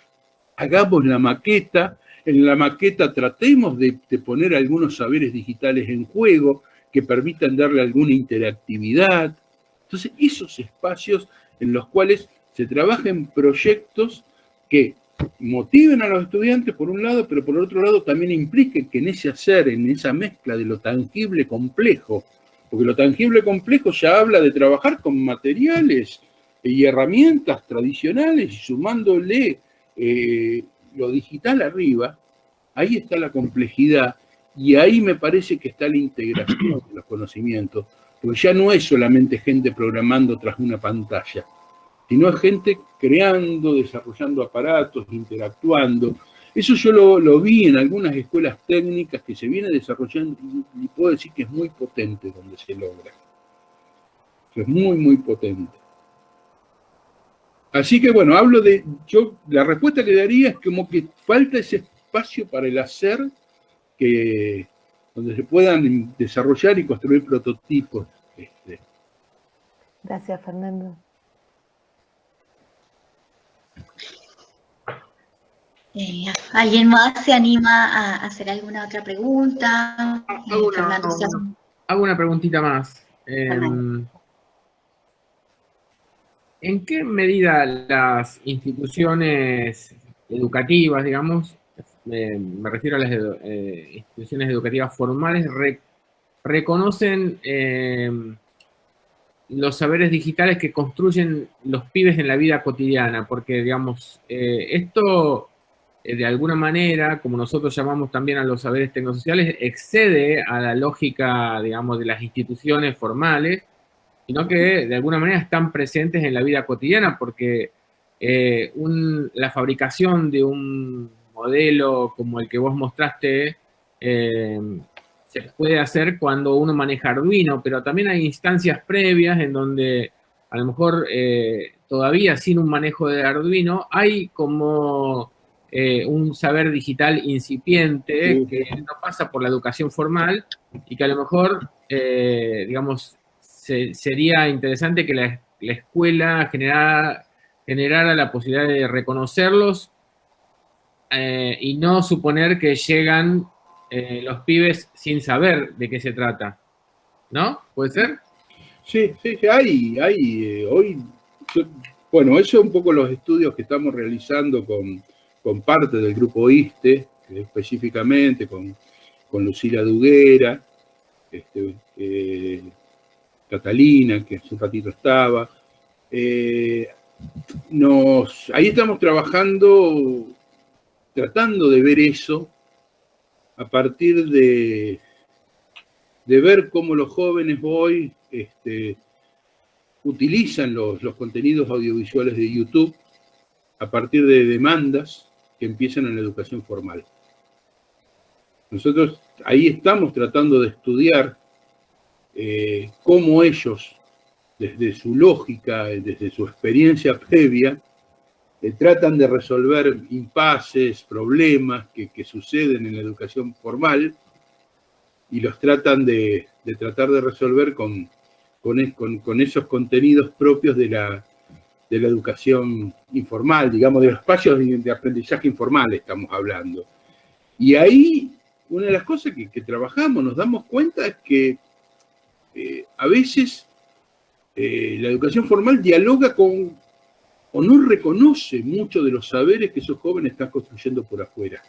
[SPEAKER 2] Hagamos la maqueta, en la maqueta tratemos de poner algunos saberes digitales en juego que permitan darle alguna interactividad. Entonces, esos espacios en los cuales se trabajen proyectos que motiven a los estudiantes por un lado, pero por otro lado también impliquen que en ese hacer, en esa mezcla de lo tangible complejo, porque lo tangible complejo ya habla de trabajar con materiales y herramientas tradicionales y sumándole lo digital arriba, ahí está la complejidad y ahí me parece que está la integración de los conocimientos, porque ya no es solamente gente programando tras una pantalla, sino es gente creando, desarrollando aparatos, interactuando. Eso yo lo vi en algunas escuelas técnicas que se viene desarrollando y puedo decir que es muy potente donde se logra. Es muy, muy potente. Así que bueno, la respuesta que daría es como que falta ese espacio para el hacer donde se puedan desarrollar y construir prototipos.
[SPEAKER 4] Gracias, Fernando.
[SPEAKER 5] ¿Alguien más se anima a hacer alguna otra pregunta?
[SPEAKER 1] Hago una preguntita más. ¿En qué medida las instituciones educativas, digamos, me refiero a las instituciones educativas formales, reconocen los saberes digitales que construyen los pibes en la vida cotidiana? Porque, digamos, esto de alguna manera, como nosotros llamamos también a los saberes tecnosociales, excede a la lógica, digamos, de las instituciones formales, sino que de alguna manera están presentes en la vida cotidiana, porque la fabricación de un modelo como el que vos mostraste se puede hacer cuando uno maneja Arduino, pero también hay instancias previas en donde a lo mejor todavía sin un manejo de Arduino hay como un saber digital incipiente que no pasa por la educación formal y que a lo mejor, digamos, sería interesante que la escuela generara la posibilidad de reconocerlos y no suponer que llegan los pibes sin saber de qué se trata. ¿No? ¿Puede ser?
[SPEAKER 2] Sí, hay hoy, bueno, eso es un poco los estudios que estamos realizando con parte del grupo ISTE, específicamente con Lucila Duguera, Catalina, que hace un ratito estaba. Ahí estamos trabajando, tratando de ver eso a partir de ver cómo los jóvenes hoy utilizan los contenidos audiovisuales de YouTube a partir de demandas que empiezan en la educación formal. Nosotros ahí estamos tratando de estudiar cómo ellos, desde su lógica, desde su experiencia previa, tratan de resolver impases, problemas que suceden en la educación formal y los tratan de tratar de resolver con esos contenidos propios de la educación informal, digamos, de los espacios de aprendizaje informal estamos hablando. Y ahí, una de las cosas que trabajamos, nos damos cuenta es que a veces la educación formal dialoga con o no reconoce muchos de los saberes que esos jóvenes están construyendo por afuera.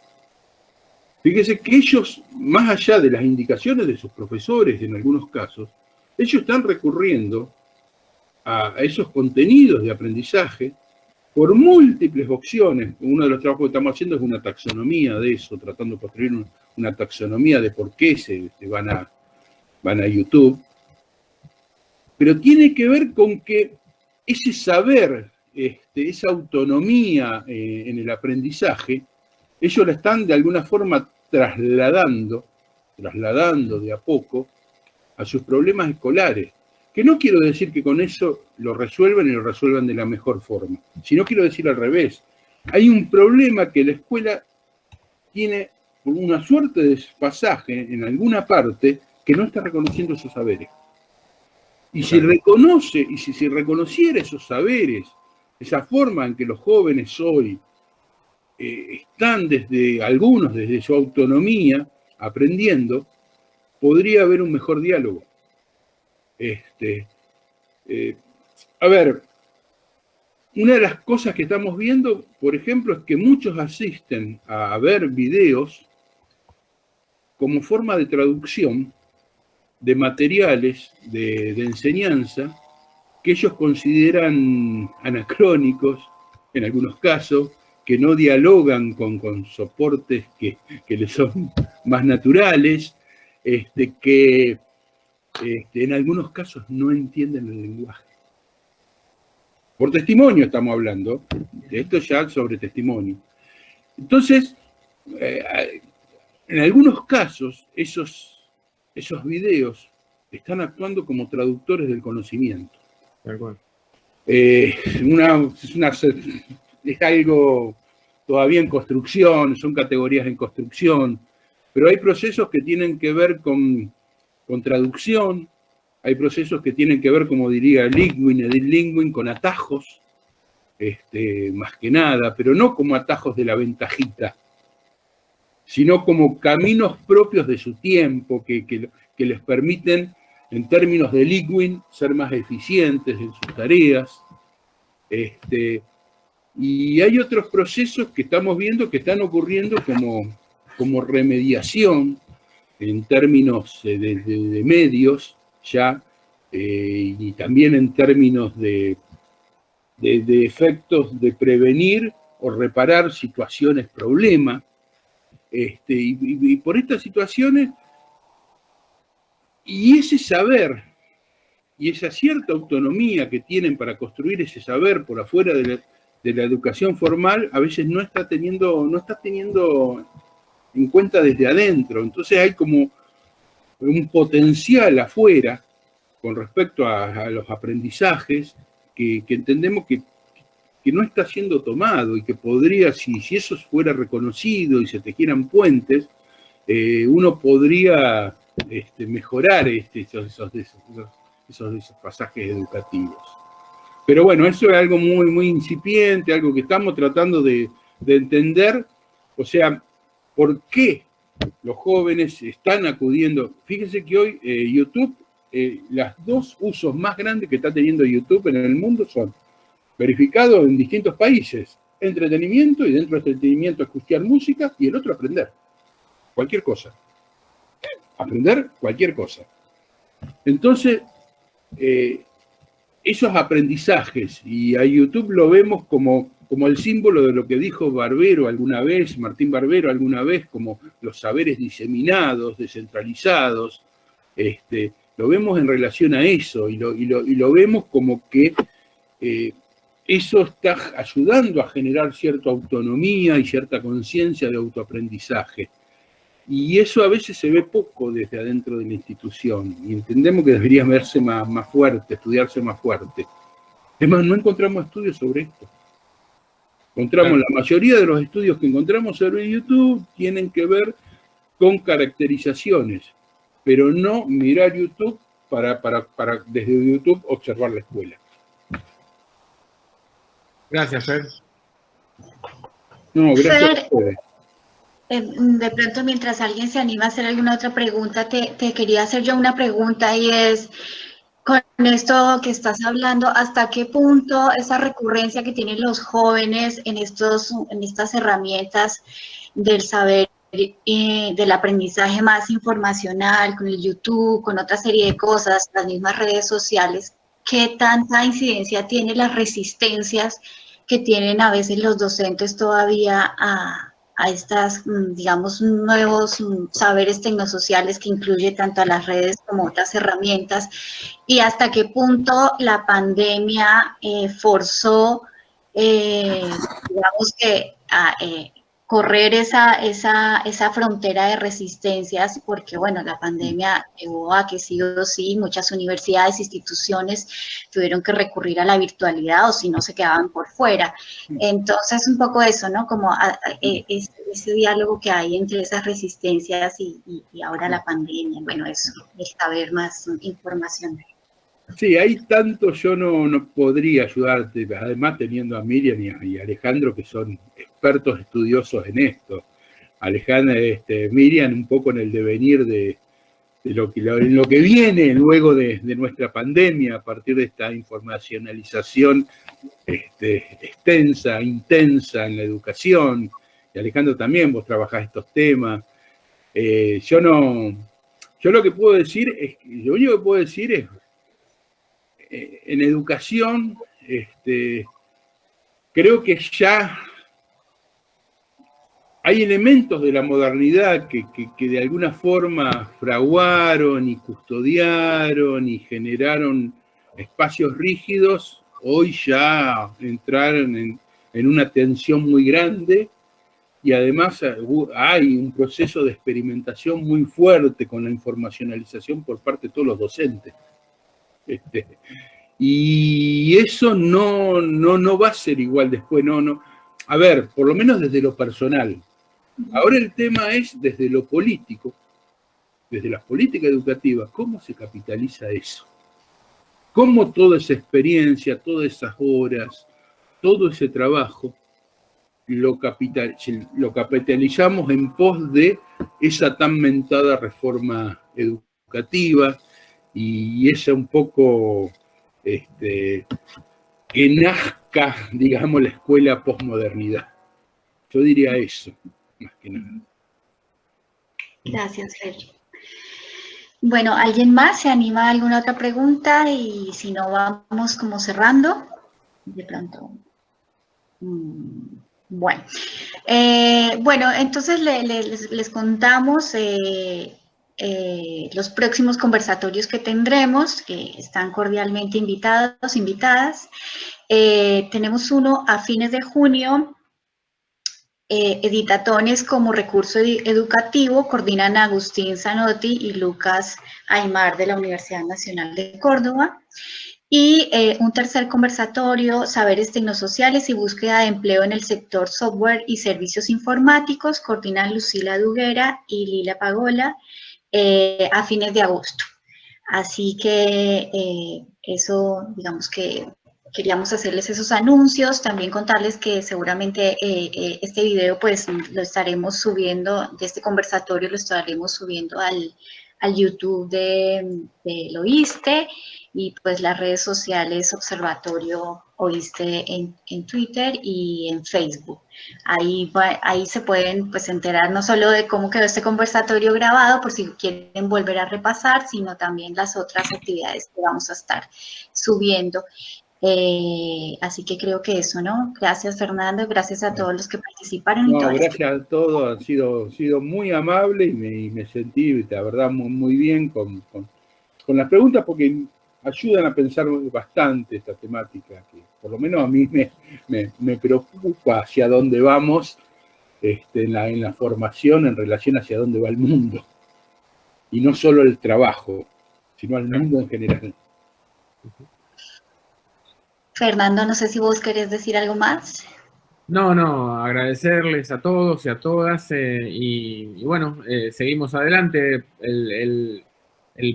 [SPEAKER 2] Fíjese que ellos, más allá de las indicaciones de sus profesores en algunos casos, ellos están recurriendo a esos contenidos de aprendizaje por múltiples opciones. Uno de los trabajos que estamos haciendo es una taxonomía de eso, tratando de construir una taxonomía de por qué se van a YouTube. Pero tiene que ver con que ese saber, esa autonomía en el aprendizaje, ellos la están de alguna forma trasladando de a poco a sus problemas escolares. Que no quiero decir que con eso lo resuelvan y lo resuelvan de la mejor forma, sino quiero decir al revés. Hay un problema que la escuela tiene una suerte de desfasaje en alguna parte que no está reconociendo esos saberes. Y si reconoce, y si se reconociera esos saberes, esa forma en que los jóvenes hoy están algunos desde su autonomía, aprendiendo, podría haber un mejor diálogo. A ver, una de las cosas que estamos viendo, por ejemplo, es que muchos asisten a ver videos como forma de traducción de materiales de enseñanza que ellos consideran anacrónicos, en algunos casos, que no dialogan con soportes que les son más naturales, que en algunos casos no entienden el lenguaje. Por testimonio estamos hablando, de esto ya sobre testimonio. Entonces, en algunos casos, esos videos están actuando como traductores del conocimiento. Es algo todavía en construcción, son categorías en construcción, pero hay procesos que tienen que ver con traducción, hay procesos que tienen que ver, como diría Edith Lingwin, con atajos, más que nada, pero no como atajos de la ventajita, sino como caminos propios de su tiempo que les permiten, en términos de Lingwin, ser más eficientes en sus tareas. Y hay otros procesos que estamos viendo que están ocurriendo como remediación en términos de medios ya, y también en términos de efectos de prevenir o reparar situaciones, problemas. Y por estas situaciones, y ese saber y esa cierta autonomía que tienen para construir ese saber por afuera de la educación formal, a veces no está teniendo en cuenta desde adentro. Entonces hay como un potencial afuera con respecto a los aprendizajes que entendemos que no está siendo tomado y que podría, si eso fuera reconocido y se tejieran puentes, uno podría mejorar esos pasajes educativos. Pero bueno, eso es algo muy, muy incipiente, algo que estamos tratando de entender, o sea, ¿por qué los jóvenes están acudiendo? Fíjense que hoy YouTube, los dos usos más grandes que está teniendo YouTube en el mundo son verificados en distintos países: entretenimiento, y dentro de entretenimiento escuchar música, y el otro aprender cualquier cosa. Aprender cualquier cosa. Entonces, esos aprendizajes, y a YouTube lo vemos como el símbolo de lo que dijo Barbero alguna vez, Martín Barbero alguna vez, como los saberes diseminados, descentralizados. Lo vemos en relación a eso, y lo vemos como que eso está ayudando a generar cierta autonomía y cierta conciencia de autoaprendizaje. Y eso a veces se ve poco desde adentro de la institución, y entendemos que debería verse más fuerte, estudiarse más fuerte. Es más, no encontramos estudios sobre esto. La mayoría de los estudios que encontramos sobre YouTube tienen que ver con caracterizaciones, pero no mirar YouTube para desde YouTube observar la escuela.
[SPEAKER 1] Gracias, Fer.
[SPEAKER 2] No, gracias
[SPEAKER 5] Fer,
[SPEAKER 2] a ustedes.
[SPEAKER 5] De pronto, mientras alguien se anima a hacer alguna otra pregunta, te quería hacer yo una pregunta, y es, con esto que estás hablando, ¿hasta qué punto esa recurrencia que tienen los jóvenes en estas herramientas del saber, del aprendizaje más informacional, con el YouTube, con otra serie de cosas, las mismas redes sociales, qué tanta incidencia tienen las resistencias que tienen a veces los docentes todavía a estas, digamos, nuevos saberes tecnosociales que incluye tanto a las redes como otras herramientas, y hasta qué punto la pandemia forzó, digamos que, correr esa frontera de resistencias, porque bueno, la pandemia llevó a que sí o sí muchas universidades, instituciones tuvieron que recurrir a la virtualidad o si no se quedaban por fuera. Entonces, un poco eso, ¿no? Como ese diálogo que hay entre esas resistencias y ahora la pandemia. Bueno, eso, es saber más información.
[SPEAKER 2] Sí, hay tanto, yo no podría ayudarte, además teniendo a Miriam y a Alejandro, que son expertos estudiosos en esto. Alejandra, Miriam, un poco en el devenir de lo que viene luego de nuestra pandemia, a partir de esta informacionalización extensa, intensa en la educación. Y Alejandro también, vos trabajás estos temas. Yo lo que puedo decir es, lo único que puedo decir es, en educación, creo que ya hay elementos de la modernidad que de alguna forma fraguaron y custodiaron y generaron espacios rígidos, hoy ya entraron en una tensión muy grande y además hay un proceso de experimentación muy fuerte con la informacionalización por parte de todos los docentes. Y eso no va a ser igual después, no. A ver, por lo menos desde lo personal. Ahora el tema es desde lo político, desde las políticas educativas, ¿cómo se capitaliza eso? ¿Cómo toda esa experiencia, todas esas horas, todo ese trabajo lo capitalizamos en pos de esa tan mentada reforma educativa y esa un poco que nazca, digamos, la escuela posmodernidad? Yo diría eso, más que nada.
[SPEAKER 5] Gracias, Fer. Bueno, ¿alguien más se anima a alguna otra pregunta? Y si no, vamos como cerrando. De pronto. Bueno. Bueno, entonces les contamos los próximos conversatorios que tendremos, que están cordialmente invitados, invitadas. Tenemos uno a fines de junio. Editatones como recurso educativo coordinan Agustín Zanotti y Lucas Aymar de la Universidad Nacional de Córdoba. Y un tercer conversatorio, Saberes Tecnosociales y Búsqueda de Empleo en el Sector Software y Servicios Informáticos, coordinan Lucila Duguera y Lila Pagola a fines de agosto. Así que eso, digamos que queríamos hacerles esos anuncios, también contarles que seguramente este video pues lo estaremos subiendo, de este conversatorio lo estaremos subiendo al YouTube de OISTE y pues las redes sociales Observatorio OISTE en Twitter y en Facebook. Ahí se pueden pues enterar no solo de cómo quedó este conversatorio grabado, por si quieren volver a repasar, sino también las otras actividades que vamos a estar subiendo. Así que creo que eso, ¿no? Gracias, Fernando, gracias a todos los que participaron.
[SPEAKER 2] No, gracias a todos, han sido muy amables y me sentí, la verdad, muy bien con las preguntas, porque ayudan a pensar bastante esta temática, que por lo menos a mí me preocupa hacia dónde vamos en la formación en relación hacia dónde va el mundo. Y no solo el trabajo, sino al mundo en general.
[SPEAKER 5] Fernando, no sé si vos querés decir algo más.
[SPEAKER 1] No, agradecerles a todos y a todas y bueno, seguimos adelante. El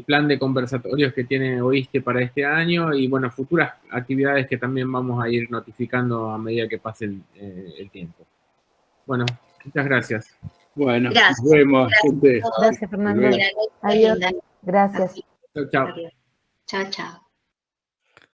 [SPEAKER 1] plan de conversatorios que tiene OISTE para este año y bueno, futuras actividades que también vamos a ir notificando a medida que pase el tiempo. Bueno, muchas gracias.
[SPEAKER 2] Bueno,
[SPEAKER 5] gracias.
[SPEAKER 2] Nos vemos.
[SPEAKER 4] Gracias, Fernando. Adiós. Gracias.
[SPEAKER 1] Chao.
[SPEAKER 5] Chao, chao.